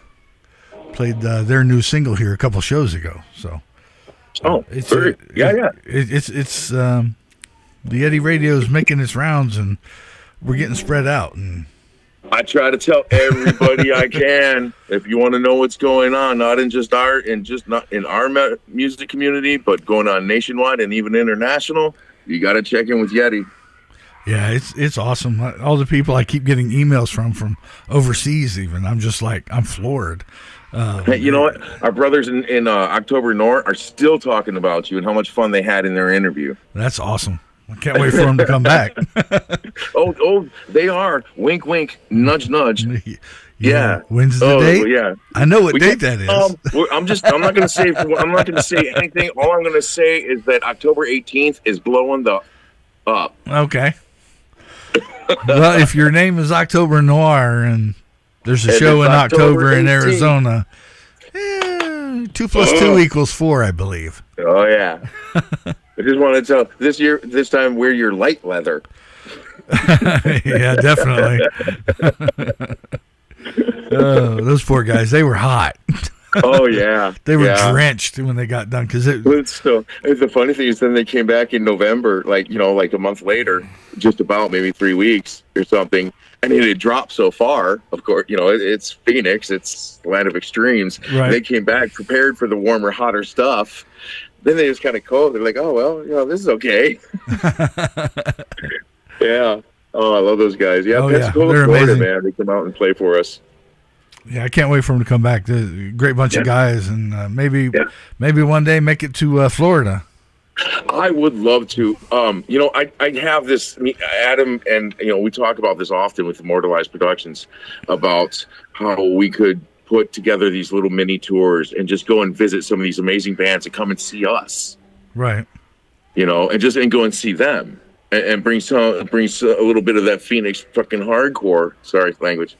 played their new single here a couple shows ago. So it's the Eddie Radio is making its rounds and we're getting spread out. And I try to tell everybody I can, if you want to know what's going on, not in our music community, but going on nationwide and even international, you got to check in with Yeti. Yeah, it's awesome. All the people I keep getting emails from overseas, even I'm just like I'm floored. Hey, you know what? Our brothers in October North are still talking about you and how much fun they had in their interview. That's awesome. I can't wait for them to come back. oh, they are. Wink, wink. Nudge, nudge. Yeah. When's the date? Yeah. I know what date that is. I'm not going to say. I'm not going to say anything. All I'm going to say is that October 18th is blowing the up. Okay. Well, if your name is October Noir and there's a show in October in Arizona, 2 plus 2 equals 4, I believe. Oh yeah. I just want to tell this time wear your light leather. Yeah, definitely. Those poor guys, they were hot. Oh yeah, They were drenched when they got done because So the funny thing is, then they came back in November, like a month later, just about maybe 3 weeks or something, and it had dropped so far. Of course, it's Phoenix, it's the land of extremes. Right. They came back prepared for the warmer, hotter stuff. Then they was kind of cold. They're like, oh well, this is okay. Yeah. Oh, I love those guys. Yeah, Pensacola, they're Florida, amazing. man. They come out and play for us. Yeah, I can't wait for them to come back. They're a great bunch of guys, and maybe one day make it to Florida. I would love to. I have this, Adam, and we talk about this often with Immortalized Productions about how we could put together these little mini tours and just go and visit some of these amazing bands and come and see us. Right. And go and see them. And brings a little bit of that Phoenix fucking hardcore. Sorry, language.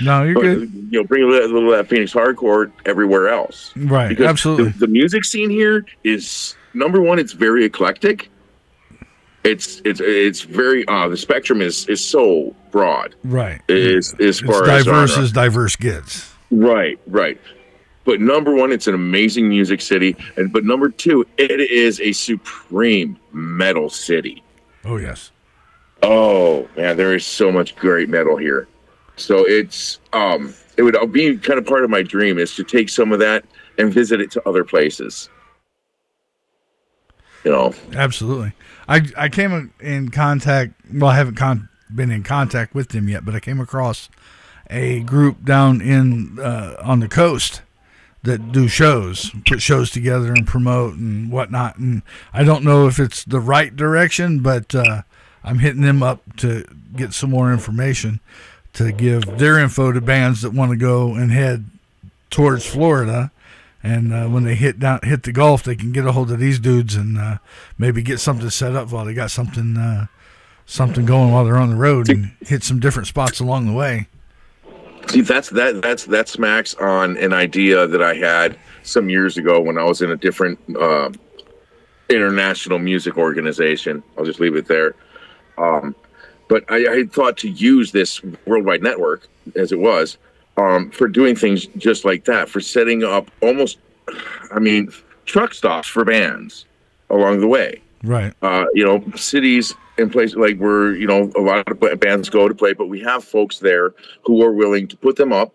No, you're good. Bring a little of that Phoenix hardcore everywhere else. Right, because absolutely. The music scene here is, number one, it's very eclectic. It's very the spectrum is so broad. Right. As far diverse as genre. as diverse gets. Right. But number one, it's an amazing music city, but number two, it is a supreme metal city. Oh, yes. Oh, man, there is so much great metal here. So it would be kind of part of my dream is to take some of that and visit it to other places. Absolutely. I came in contact, well, I haven't been in contact with them yet, but I came across a group down on the coast that do shows, put shows together and promote and whatnot. And I don't know if it's the right direction, but I'm hitting them up to get some more information to give their info to bands that want to go and head towards Florida. And when they hit the Gulf, they can get a hold of these dudes and maybe get something set up while they got something going while they're on the road and hit some different spots along the way. See, that smacks on an idea that I had some years ago when I was in a different international music organization. I'll just leave it there. But I had thought to use this worldwide network, as it was, for doing things just like that, for setting up truck stops for bands along the way. Right. Cities and places like where, a lot of bands go to play, but we have folks there who are willing to put them up,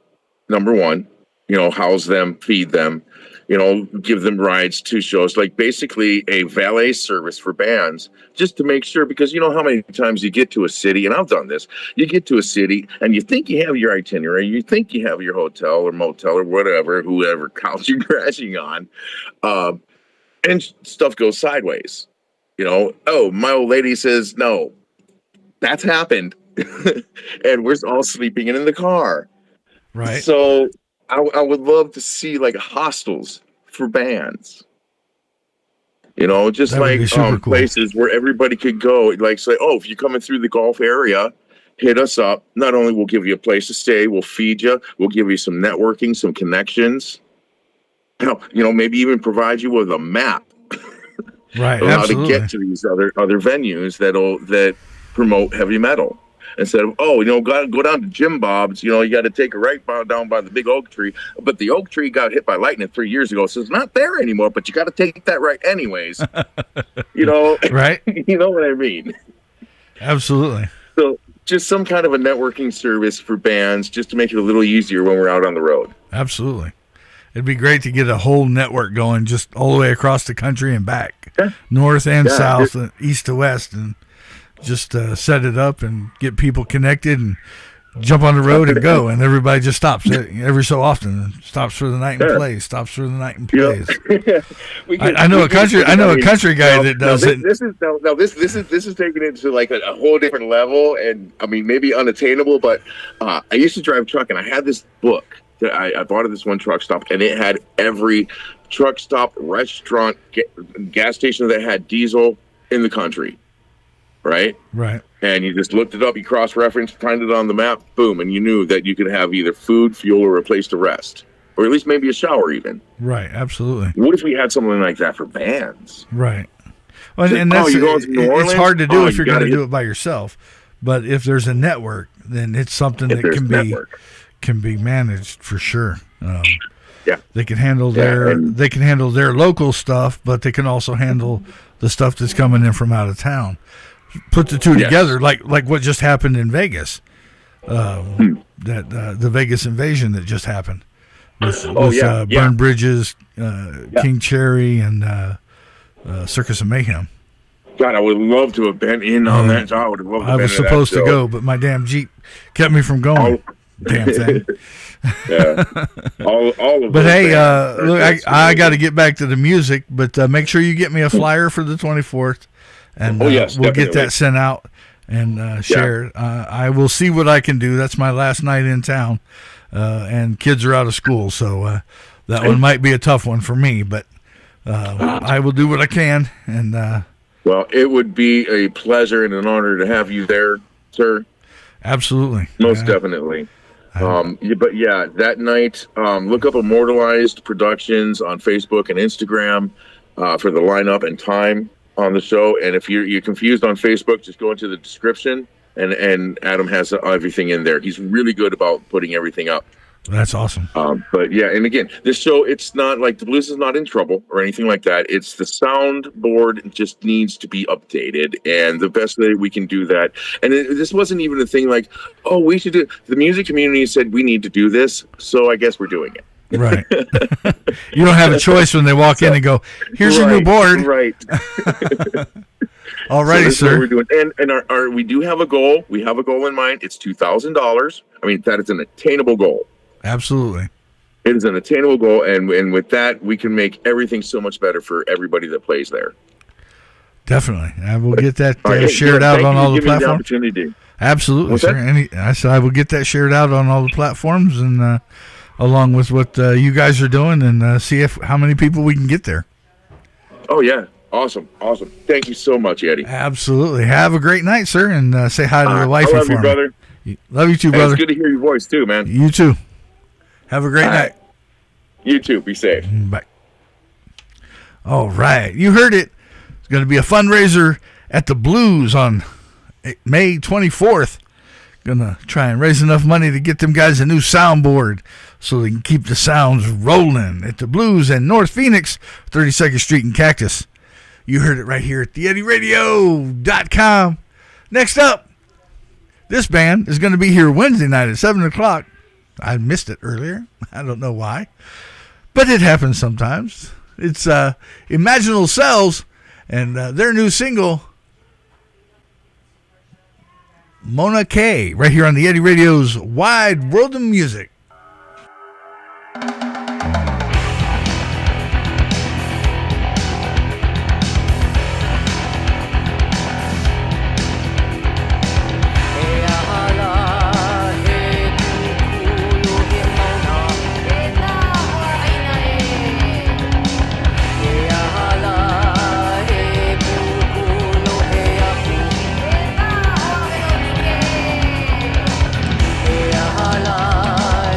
number one, house them, feed them, give them rides to shows, like basically a valet service for bands, just to make sure, because how many times you get to a city, and I've done this, you get to a city and you think you have your itinerary, you think you have your hotel or motel or whatever, whoever couch you're crashing on, and stuff goes sideways. My old lady says, no, that's happened. And we're all sleeping in the car. Right. So I would love to see like hostels for bands. Just like cool. places where everybody could go. Like say, if you're coming through the Gulf area, hit us up. Not only we'll give you a place to stay, we'll feed you, we'll give you some networking, some connections. Maybe even provide you with a map. Right, how absolutely. to get to these other venues that promote heavy metal. Instead of go down to Jim Bob's, you got to take a right down by the big oak tree, but the oak tree got hit by lightning 3 years ago, so it's not there anymore. But you got to take that right anyways. Right? You know what I mean? Absolutely. So just some kind of a networking service for bands, just to make it a little easier when we're out on the road. Absolutely. It'd be great to get a whole network going just all the way across the country and back, north and south, and east to west, and just set it up and get people connected and jump on the road and go. And everybody just stops every so often, stops for the night and plays, stops for the night and plays. I know a country guy that does it. This is taking it to like a whole different level, and maybe unattainable. But I used to drive truck, and I had this book. I bought at this one truck stop, and it had every truck stop, restaurant, gas station that had diesel in the country, right? Right. And you just looked it up, you cross-referenced, found it on the map, boom, and you knew that you could have either food, fuel, or a place to rest. or at least maybe a shower even. Right, absolutely. What if we had something like that for bands? Right. Well, and that's you're going to New it's Orleans? hard to do Oh, if you you're going to gotta do it by yourself. But if there's a network, then it's something If that there's can a be network. managed for sure. Yeah. They can handle their local stuff, but they can also handle the stuff that's coming in from out of town. Put the two Yes. together, like what just happened in Vegas. That the Vegas invasion that just happened with Burn Bridges, King Cherry, and Circus of Mayhem. God, I would love to have been in on that. I would have loved to I have was been in that supposed to show. go, but my damn Jeep kept me from going. Damn thing. Yeah. all of But those hey, bands are look, just I got to get back to the music, but make sure you get me a flyer for the 24th, and yes, we'll get definitely. that sent out and shared. I will see what I can do. That's my last night in town, and kids are out of school, so that one might be a tough one for me, but I will do what I can. And well, it would be a pleasure and an honor to have you there, sir. Absolutely. Most definitely. But yeah, that night, look up Immortalized Productions on Facebook and Instagram for the lineup and time on the show. And if you're confused on Facebook, just go into the description, and Adam has everything in there. He's really good about putting everything up. That's awesome. But yeah, and again, this show, it's not like the blues is not in trouble or anything like that. It's the soundboard just needs to be updated, and the best way we can do that. And this wasn't even a thing like, oh, we should do. The music community said we need to do this, so I guess we're doing it. Right. You don't have a choice when they walk in and go, "Here's your new board." Right. All righty, so this is what sir. we're doing. And our we do have a goal. We have a goal in mind. It's $2,000. I mean, that is an attainable goal. Absolutely. It is an attainable goal, and with that, we can make everything so much better for everybody that plays there. Definitely. I will get that All right, shared thank out on you all for the giving me platforms. opportunity. Absolutely, What's sir. that? I said I will get that shared out on all the platforms, and along with what you guys are doing, and see how many people we can get there. Oh yeah, awesome. Thank you so much, Eddie. Absolutely. Have a great night, sir, and say hi to the wifey I love for you, me. brother. Love you too, And brother. it's good to hear your voice too, man. You too. Have a great All night. right. You too. Be safe. Bye. All right. You heard it. It's going to be a fundraiser at the Blues on May 24th. Going to try and raise enough money to get them guys a new soundboard so they can keep the sounds rolling at the Blues in North Phoenix, 32nd Street in Cactus. You heard it right here at theeddyradio.com. Next up, this band is going to be here Wednesday night at 7 o'clock. I missed it earlier. I don't know why. But it happens sometimes. It's Imaginal Cells and their new single, Mona K, right here on the Eddie Radio's Wide World of Music. Hala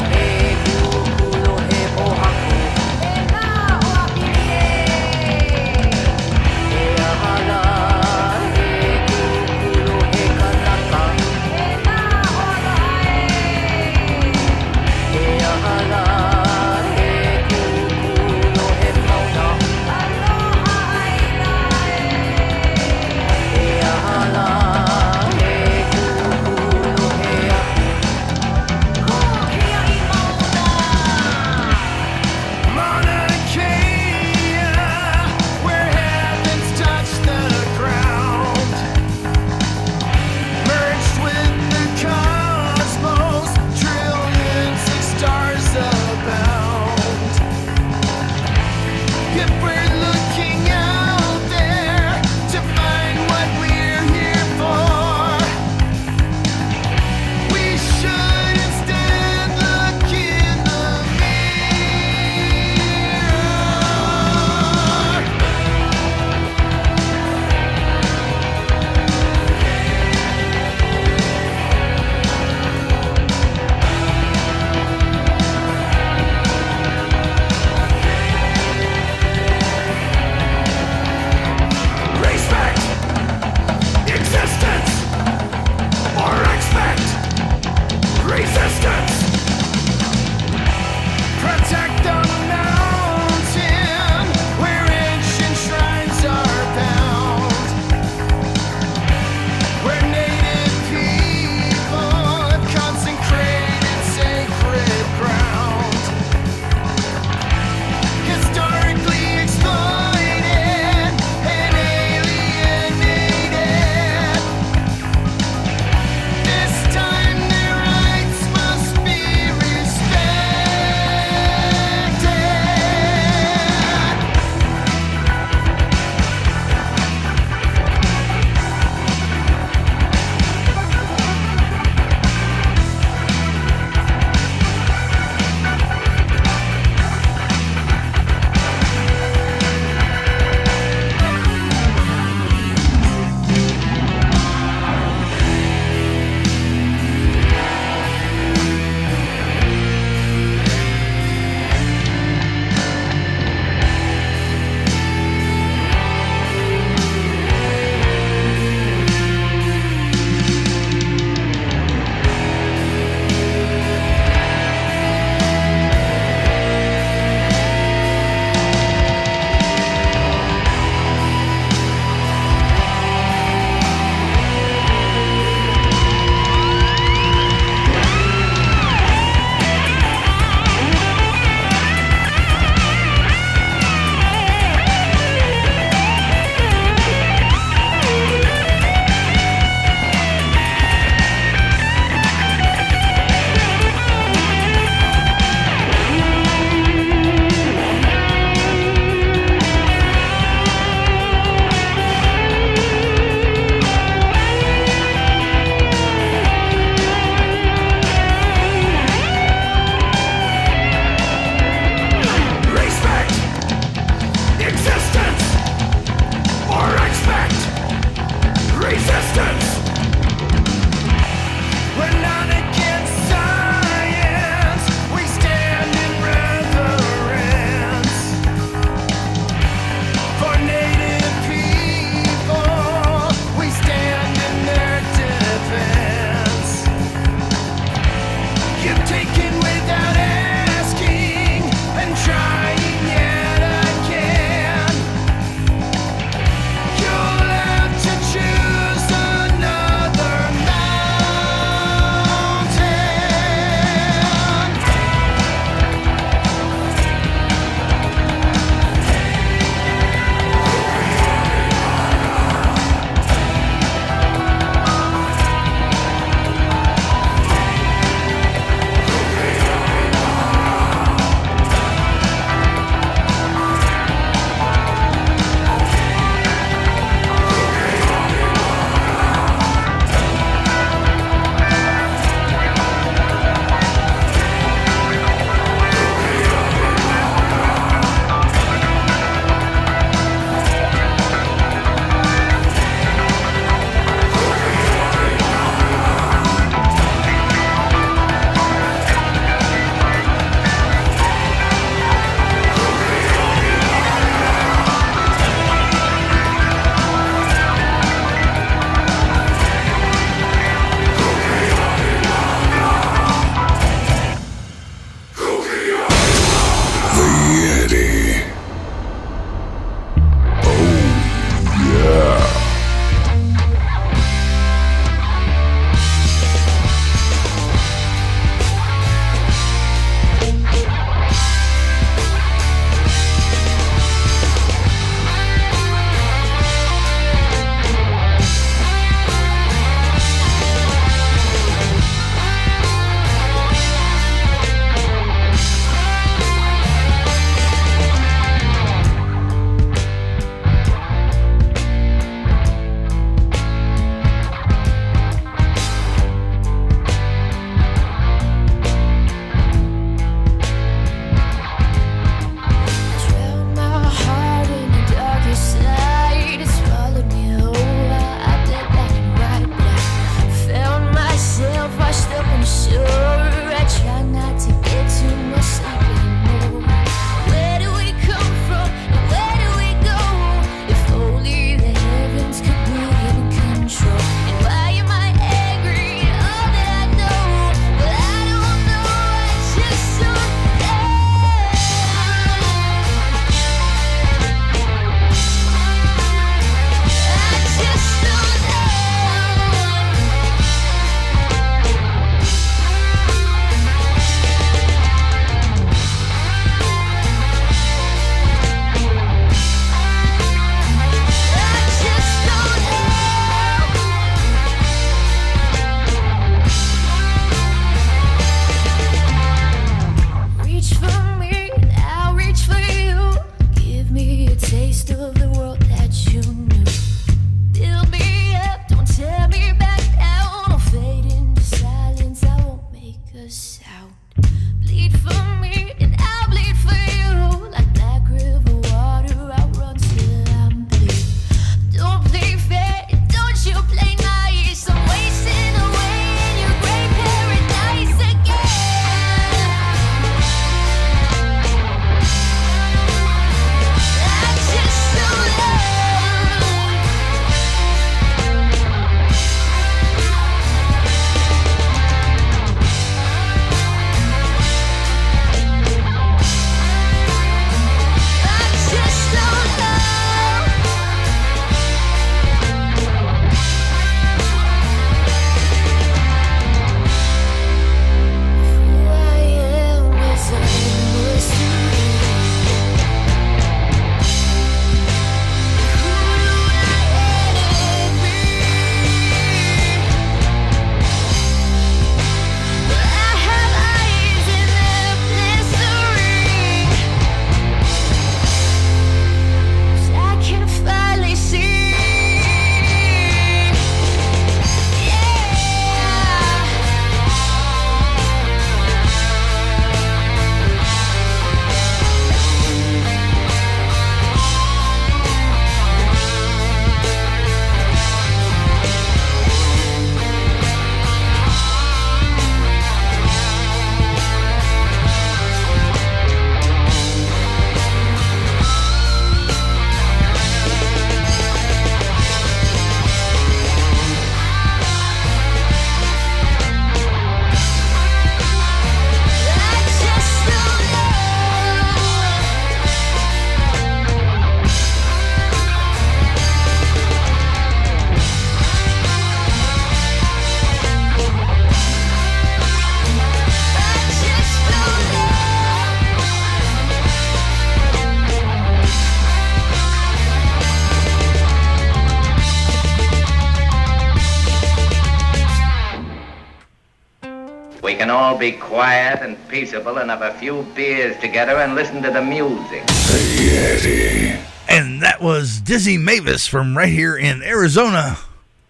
can all be quiet and peaceable and have a few beers together and listen to the music. Yeti. And that was Dizzy Mavis from right here in Arizona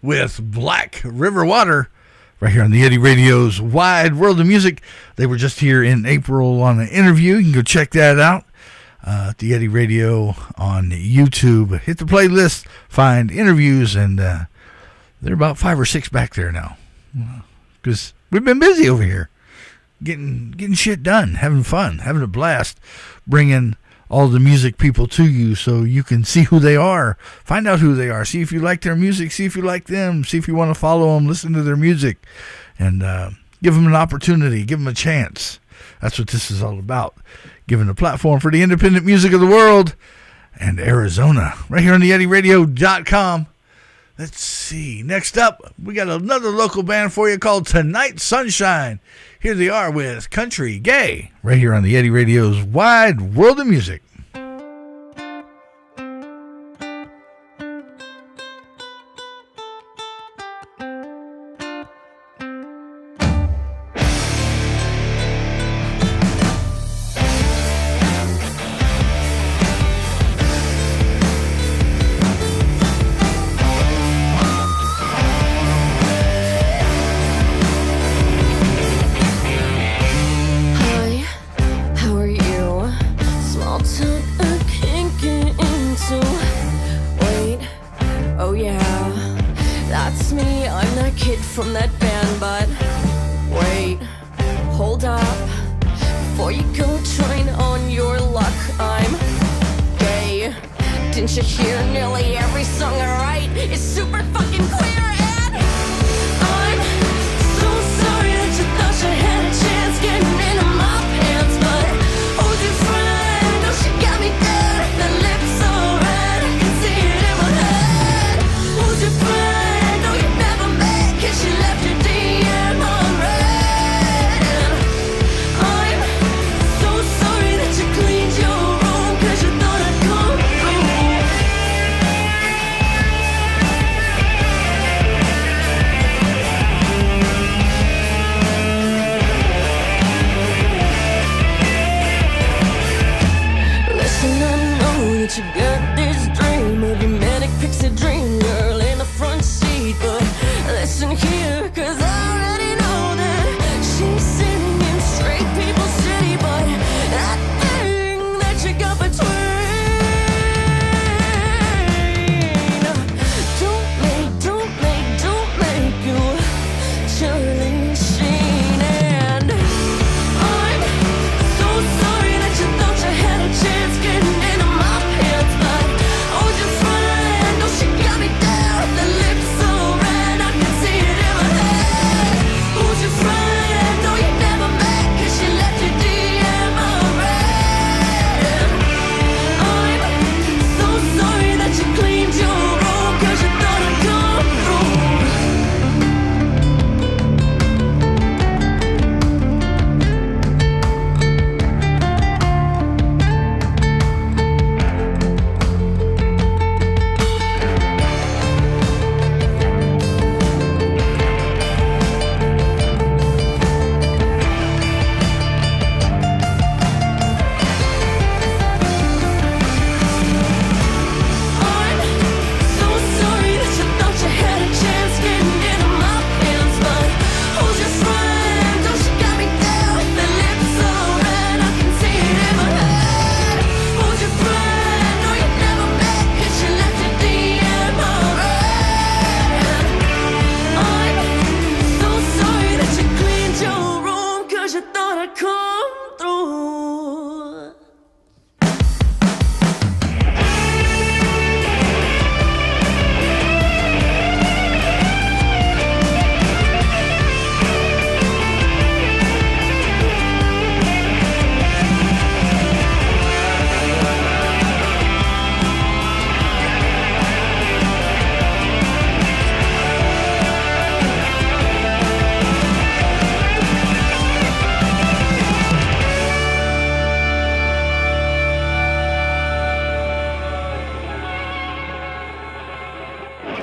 with Black River Water, right here on the Yeti Radio's Wide World of Music. They were just here in April on an interview. You can go check that out at the Yeti Radio on YouTube. Hit the playlist, find interviews, and there are about 5 or 6 back there now. Because we've been busy over here, getting shit done, having fun, having a blast, bringing all the music people to you so you can see who they are, find out who they are, see if you like their music, see if you like them, see if you want to follow them, listen to their music, and give them an opportunity, give them a chance. That's what this is all about, giving a platform for the independent music of the world and Arizona, right here on the YetiRadio.com. Let's see. Next up, we got another local band for you called Tonight Sunshine. Here they are with Country Gay, right here on the Yeti Radio's Wide World of Music.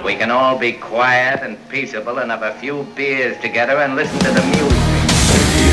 We can all be quiet and peaceable and have a few beers together and listen to the music.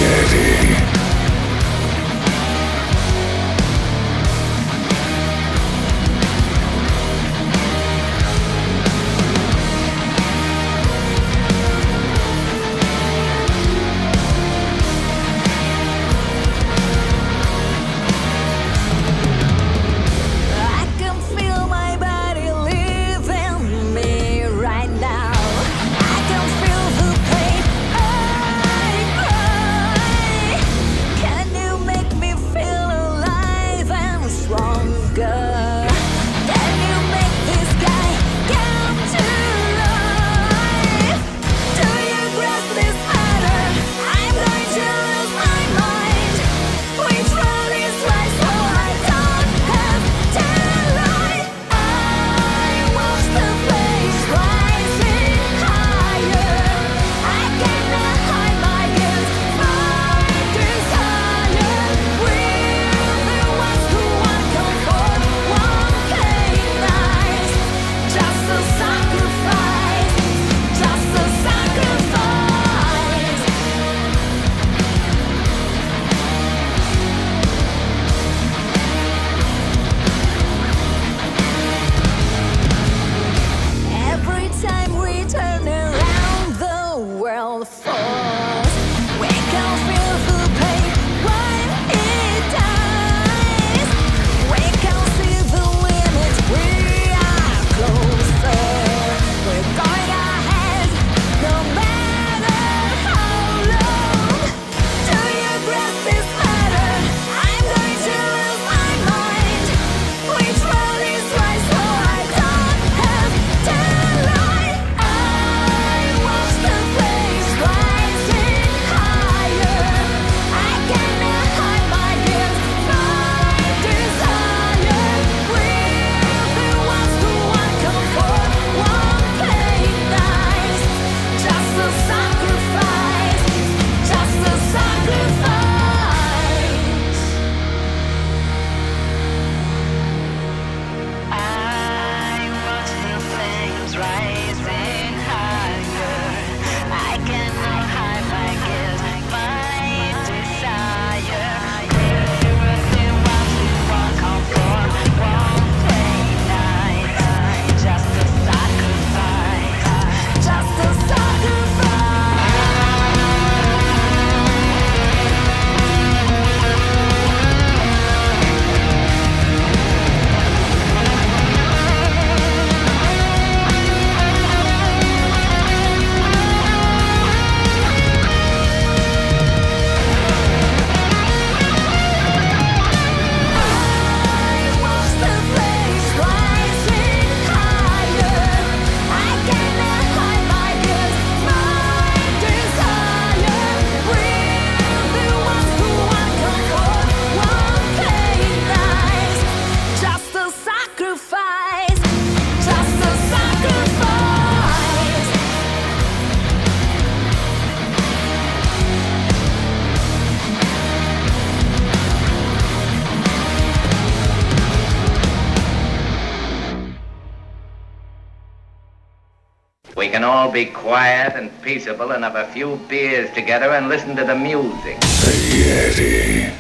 We can all be quiet and peaceable and have a few beers together and listen to the music. The Yeti.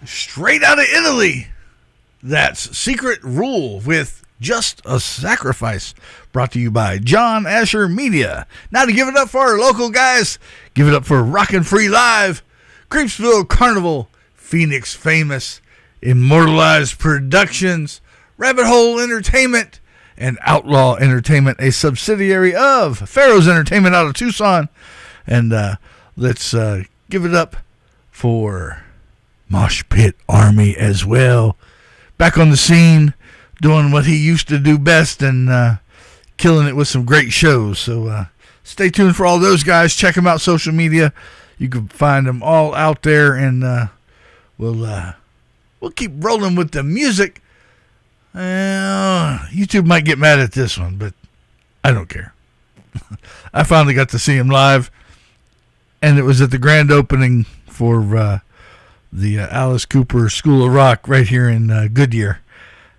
Straight out of Italy. That's Secret Rule with Just a Sacrifice. Brought to you by John Asher Media. Now to give it up for our local guys. Give it up for Rockin' Free Live. Creepsville Carnival. Phoenix Famous. Immortalized Productions. Rabbit Hole Entertainment. And Outlaw Entertainment, a subsidiary of Pharaoh's Entertainment out of Tucson. And let's give it up for Mosh Pit Army as well. Back on the scene, doing what he used to do best and killing it with some great shows. So stay tuned for all those guys. Check them out social media. You can find them all out there, and we'll keep rolling with the music. YouTube might get mad at this one, but I don't care. I finally got to see him live, and it was at the grand opening for the Alice Cooper School of Rock right here in Goodyear,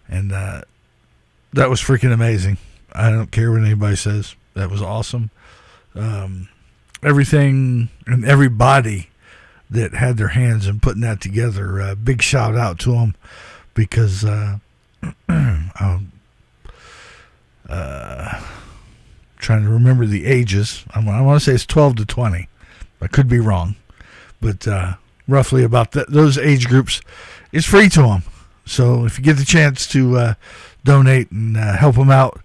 and that was freaking amazing. I don't care what anybody says. That was awesome. Everything and everybody that had their hands in putting that together, big shout out to them, because I'm trying to remember the ages. I want to say it's 12 to 20. I could be wrong, but roughly about those age groups. It's free to them. So if you get the chance to donate and help them out,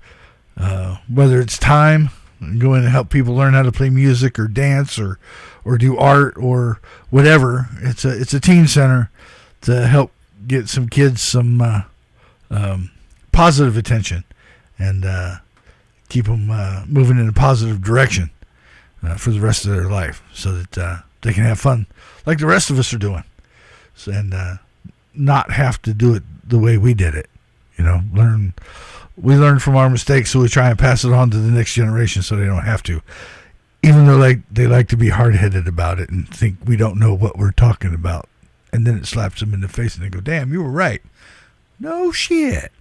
whether it's time, go in and help people learn how to play music or dance or do art or whatever. It's a teen center to help get some kids some positive attention and keep them moving in a positive direction for the rest of their life, so that they can have fun like the rest of us are doing, and not have to do it the way we did it. We learn from our mistakes, so we try and pass it on to the next generation so they don't have to, even though they like to be hard-headed about it and think we don't know what we're talking about, and then it slaps them in the face and they go, damn, you were right. No shit.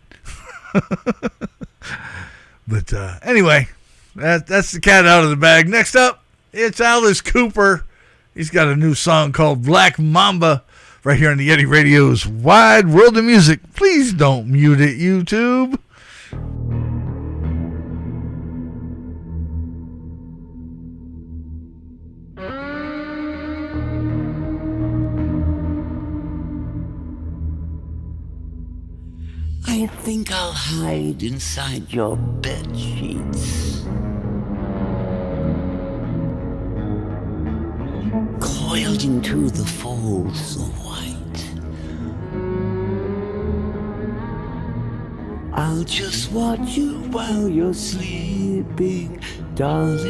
But anyway, that's the cat out of the bag. Next up, it's Alice Cooper. He's got a new song called Black Mamba right here on the Yeti Radio's Wide World of Music. Please don't mute it, YouTube. I think I'll hide inside your bed sheets, coiled into the folds of white. I'll just watch you while you're sleeping, darling,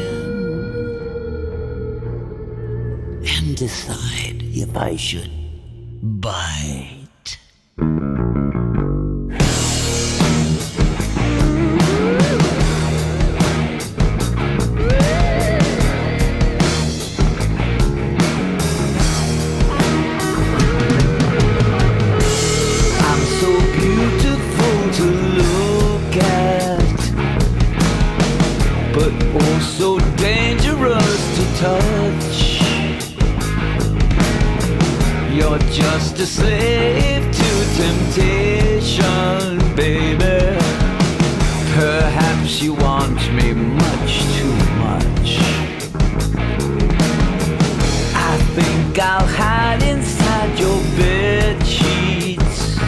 and decide if I should bite. So dangerous to touch. You're just a slave to temptation, baby. Perhaps you want me much too much. I think I'll hide inside your bed sheets,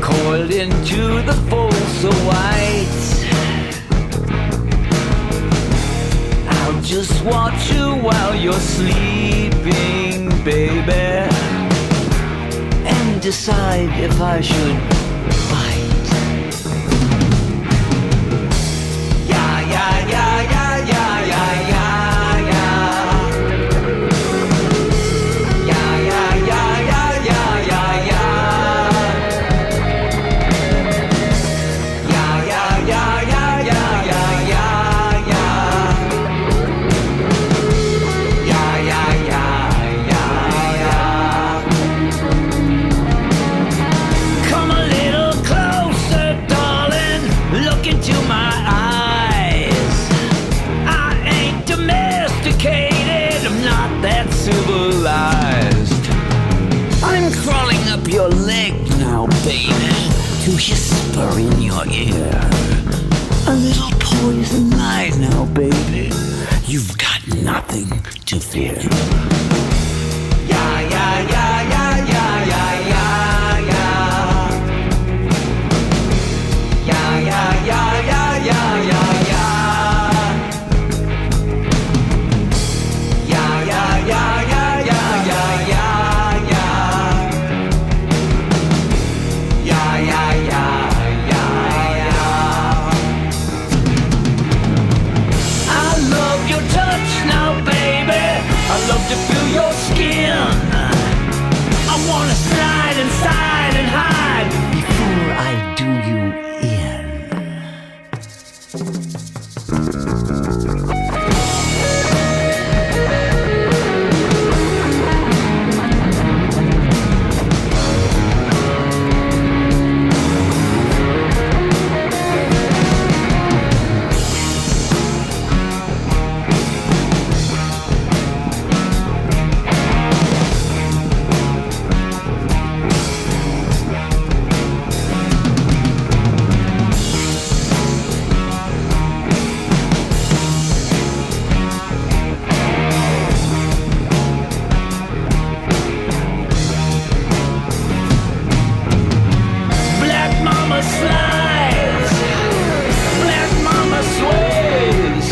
coiled into the folds so white. Just watch you while you're sleeping, baby, and decide if I should bite. Yeah, yeah, yeah, yeah, yeah, yeah, yeah, yeah. Yeah, yeah, yeah, yeah, yeah, yeah, yeah. Yeah, yeah, yeah, yeah, yeah, yeah, yeah. Come on. whisper in your ear. A little poison light now, baby. You've got nothing to fear. Yeah, yeah, yeah, yeah, yeah, yeah, yeah, yeah. Yeah, yeah, yeah, yeah, yeah, yeah, yeah. Yeah, yeah, yeah, yeah, yeah, yeah, yeah, yeah. Yeah, yeah, yeah, yeah, yeah. I love your touch now, baby. I love to feel your skin. I wanna slide inside and hide before I do you in. Black mama slides, black mama sways.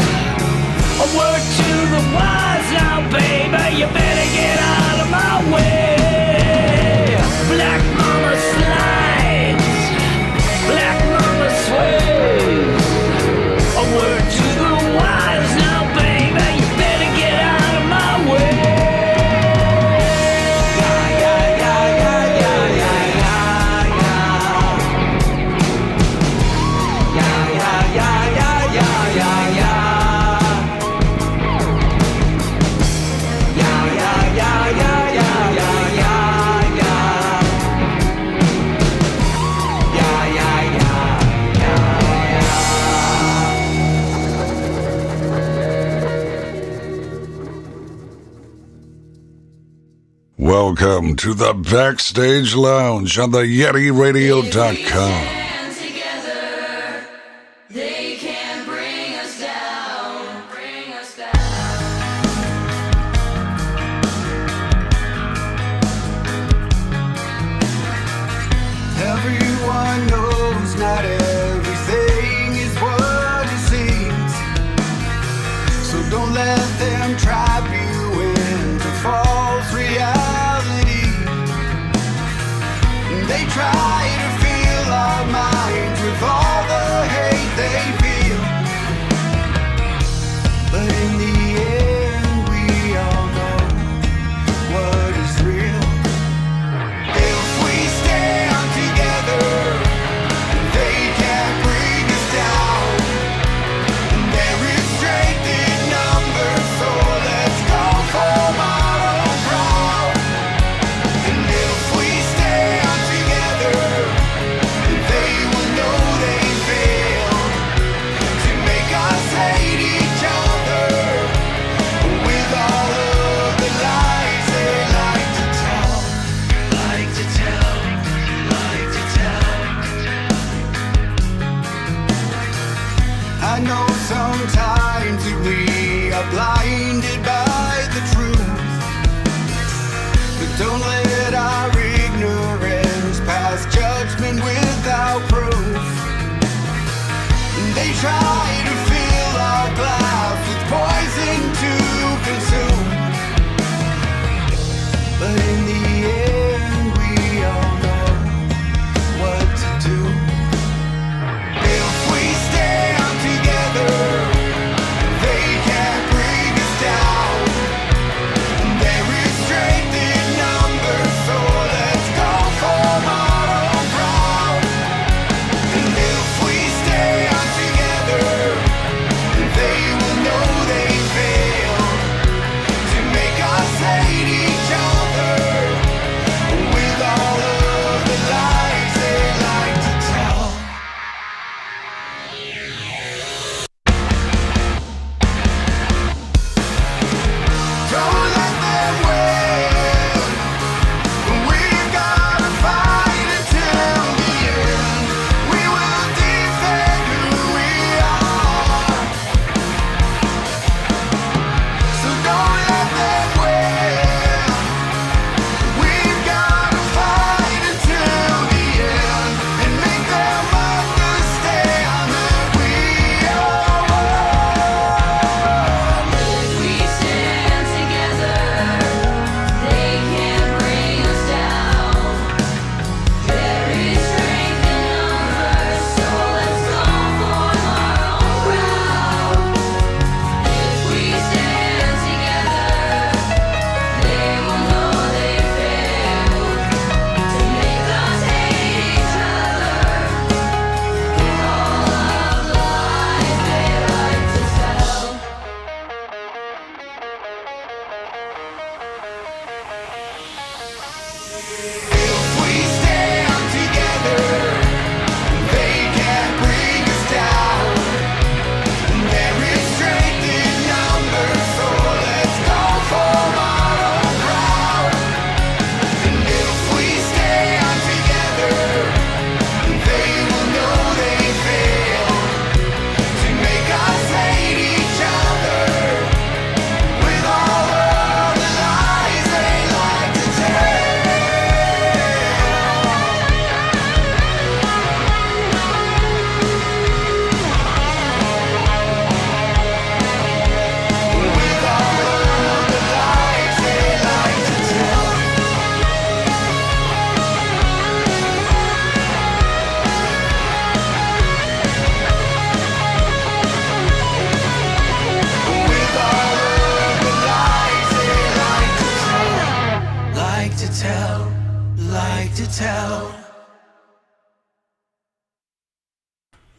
A word to the wise now, baby, you better get out of my way. Black mama slides, black mama sways. A word to the wise now, baby, you better get out of my way. Yeah, yeah, yeah, yeah, yeah, yeah, yeah, yeah. Yeah, yeah, yeah, yeah, yeah, yeah, yeah. Yeah, yeah, yeah, yeah, yeah, yeah, yeah, yeah. Yeah, yeah, yeah, yeah, yeah. Welcome to the Backstage Lounge on the YetiRadio.com. They can bring us down, bring us down. Everyone knows not everything is what it seems. So don't let them trap you into false reality. They try to fill our minds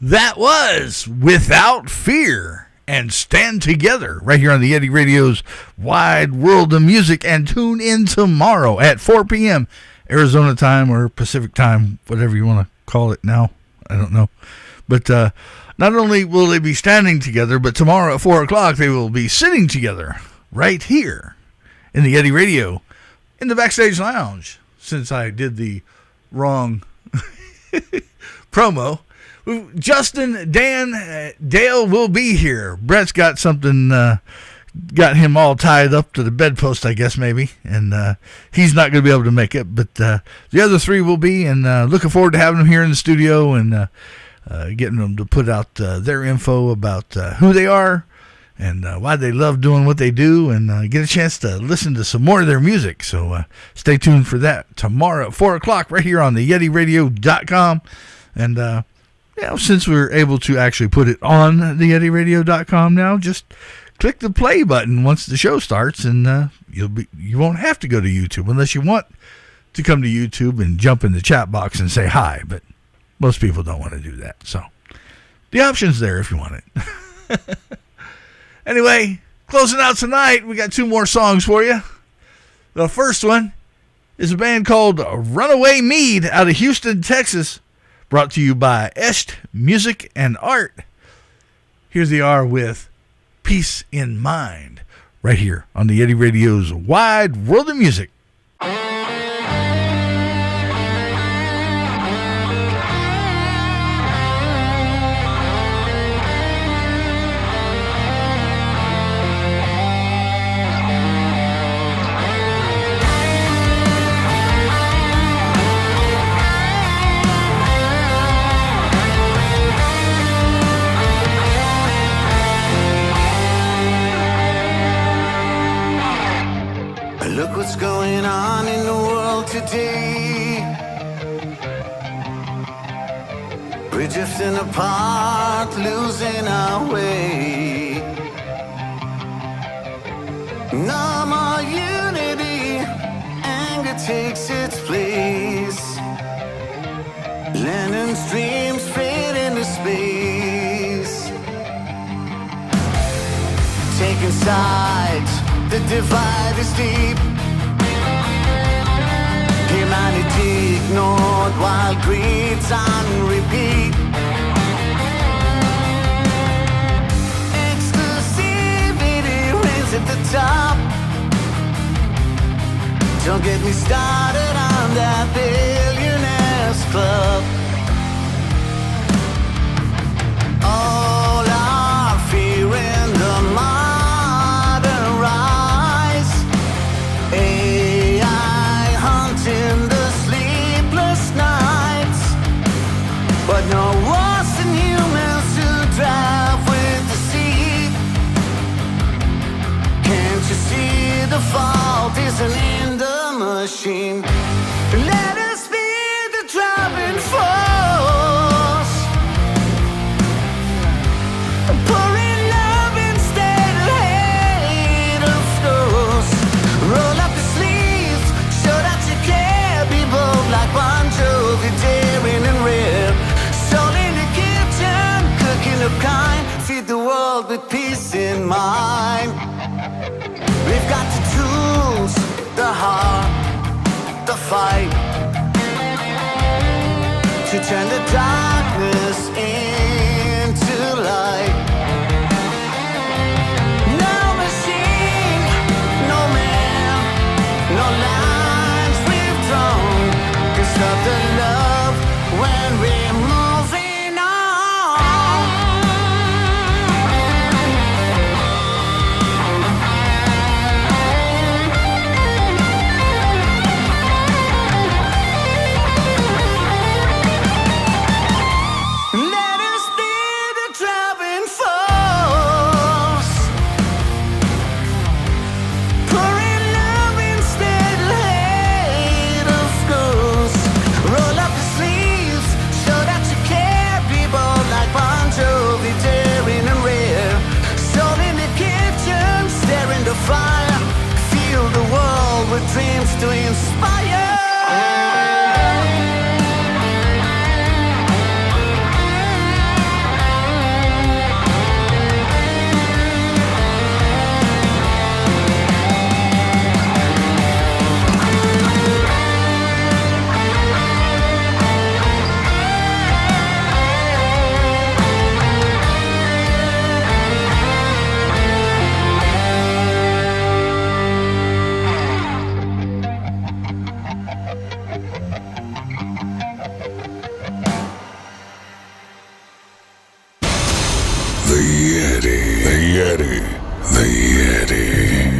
That was Without Fear and Stand Together right here on the Eddie Radio's Wide World of Music. And tune in tomorrow at 4 p.m. Arizona time or Pacific time, whatever you want to call it now. I don't know. But not only will they be standing together, but tomorrow at 4 o'clock they will be sitting together right here in the Eddie Radio in the Backstage Lounge. Since I did the wrong promo, Justin, Dan, Dale will be here. Brett's got something, got him all tied up to the bedpost, I guess, maybe. And he's not going to be able to make it. But the other three will be. And looking forward to having them here in the studio and getting them to put out their info about who they are and why they love doing what they do, and get a chance to listen to some more of their music. So stay tuned for that tomorrow at 4 o'clock right here on the YetiRadio.com. And since we're able to actually put it on the YetiRadio.com now, just click the play button once the show starts, and you won't have to go to YouTube unless you want to come to YouTube and jump in the chat box and say hi. But most people don't want to do that, so the option's there if you want it. Anyway, closing out tonight, we got two more songs for you. The first one is a band called Runaway Mead out of Houston, Texas, brought to you by Esht Music and Art. Here's the R with Peace in Mind, right here on the Eddie Radio's Wide World of Music. Look what's going on in the world today. We're drifting apart, losing our way. No more unity, anger takes its place. Lennon's dreams fade into space. Taking sides, the divide is deep. Humanity ignored while greed's on repeat. Exclusivity reigns at the top. Don't get me started on that billionaires club. All our fear in the mind. But no worse than humans who drive with the sea. Can't you see the fault isn't in the machine? Let us be the driving force, pouring love instead of hate, of course. Roll up the sleeves, show that you care. Be bold like Bon Jovi, daring and rare. Of kind, feed the world with peace in mind. We've got the tools, the heart, the fight to turn the darkness into light. No machine, no man, no lines we've drawn can stop the love when we're moving. Fire, feel the world with dreams to inspire. The Yeti. The Yeti. The Yeti.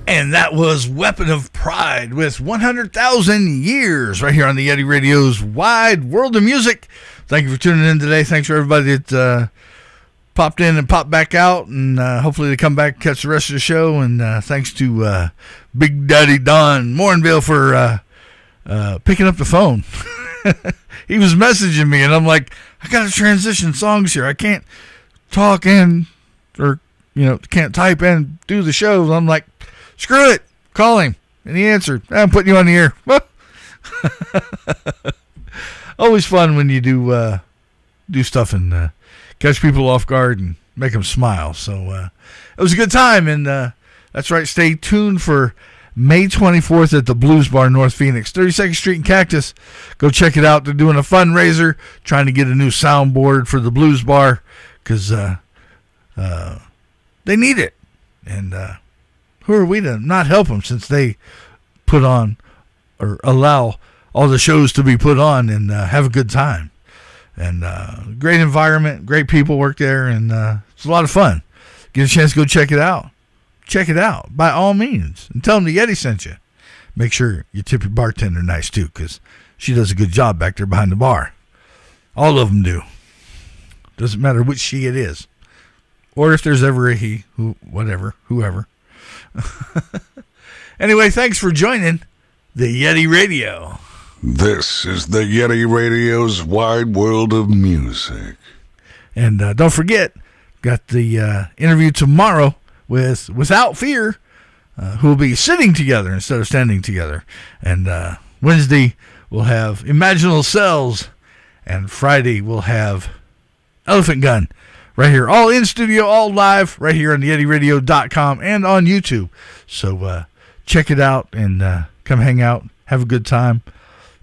And that was Weapon of Pride with 100,000 Years right here on the Yeti Radio's Wide World of Music. Thank you for tuning in today. Thanks for everybody that popped in and popped back out. And hopefully they come back and catch the rest of the show. And thanks to Big Daddy Don Morinville for picking up the phone. He was messaging me, and I'm like, I got to transition songs here. I can't talk and, or, can't type and do the show. And I'm like, screw it. Call him. And he answered. I'm putting you on the air. Always fun when you do stuff and catch people off guard and make them smile. So it was a good time. And that's right. Stay tuned for May 24th at the Blues Bar, North Phoenix, 32nd Street and Cactus. Go check it out. They're doing a fundraiser, trying to get a new soundboard for the Blues Bar because they need it. And who are we to not help them since they put on or allow all the shows to be put on and have a good time. And great environment, great people work there, and it's a lot of fun. Get a chance to go check it out. Check it out by all means, and tell them the Yeti sent you. Make sure you tip your bartender nice too, because she does a good job back there behind the bar. All of them do. Doesn't matter which she it is Or if there's ever a he, whoever. Anyway, thanks for joining the Yeti Radio. This is the Yeti Radio's wide world of music. And don't forget, got the interview tomorrow with Without Fear, who will be sitting together instead of standing together. And Wednesday, we'll have Imaginal Cells. And Friday, we'll have Elephant Gun. Right here, all in studio, all live, right here on YetiRadio.com and on YouTube. So check it out and come hang out, have a good time.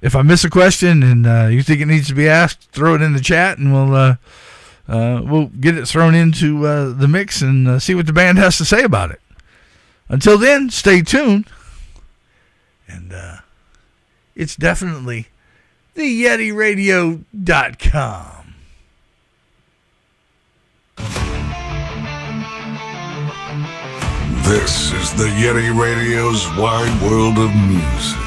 If I miss a question and you think it needs to be asked, throw it in the chat, and we'll get it thrown into the mix and see what the band has to say about it. Until then, stay tuned. And it's definitely the YetiRadio.com. This is the Yeti Radio's wide world of music,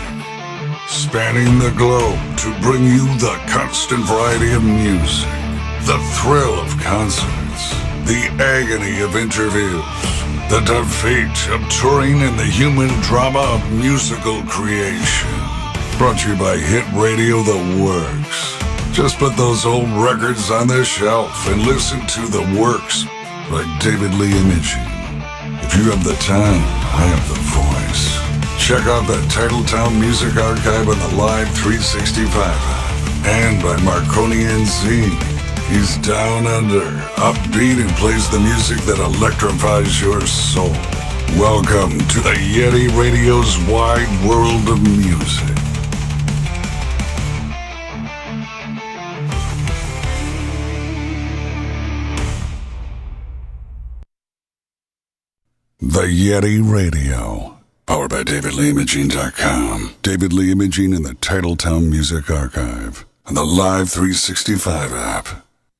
spanning the globe to bring you the constant variety of music, the thrill of concerts, the agony of interviews, the defeat of touring, and the human drama of musical creation. Brought to you by Hit Radio The Works. Just put those old records on the shelf and listen to The Works by David Lee Imaging. If you have the time, I have the voice. Check out the Titletown Music Archive on the Live 365 app. And by Marconi NZ. He's down under, upbeat, and plays the music that electrifies your soul. Welcome to the Yeti Radio's wide world of music. The Yeti Radio, powered by DavidLeeImaging.com. David Lee Imaging in the Titletown Music Archive and the Live 365 app.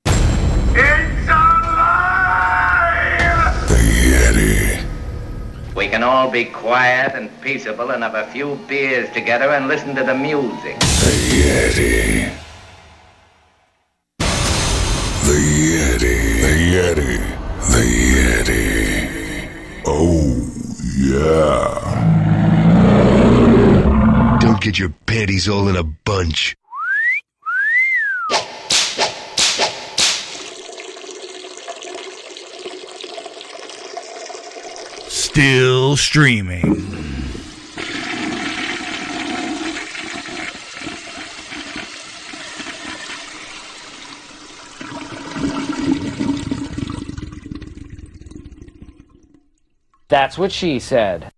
It's alive! The Yeti. We can all be quiet and peaceable and have a few beers together and listen to the music. The Yeti. The Yeti. The Yeti. The Yeti. Oh, yeah. Don't get your panties all in a bunch. Still streaming. That's what she said.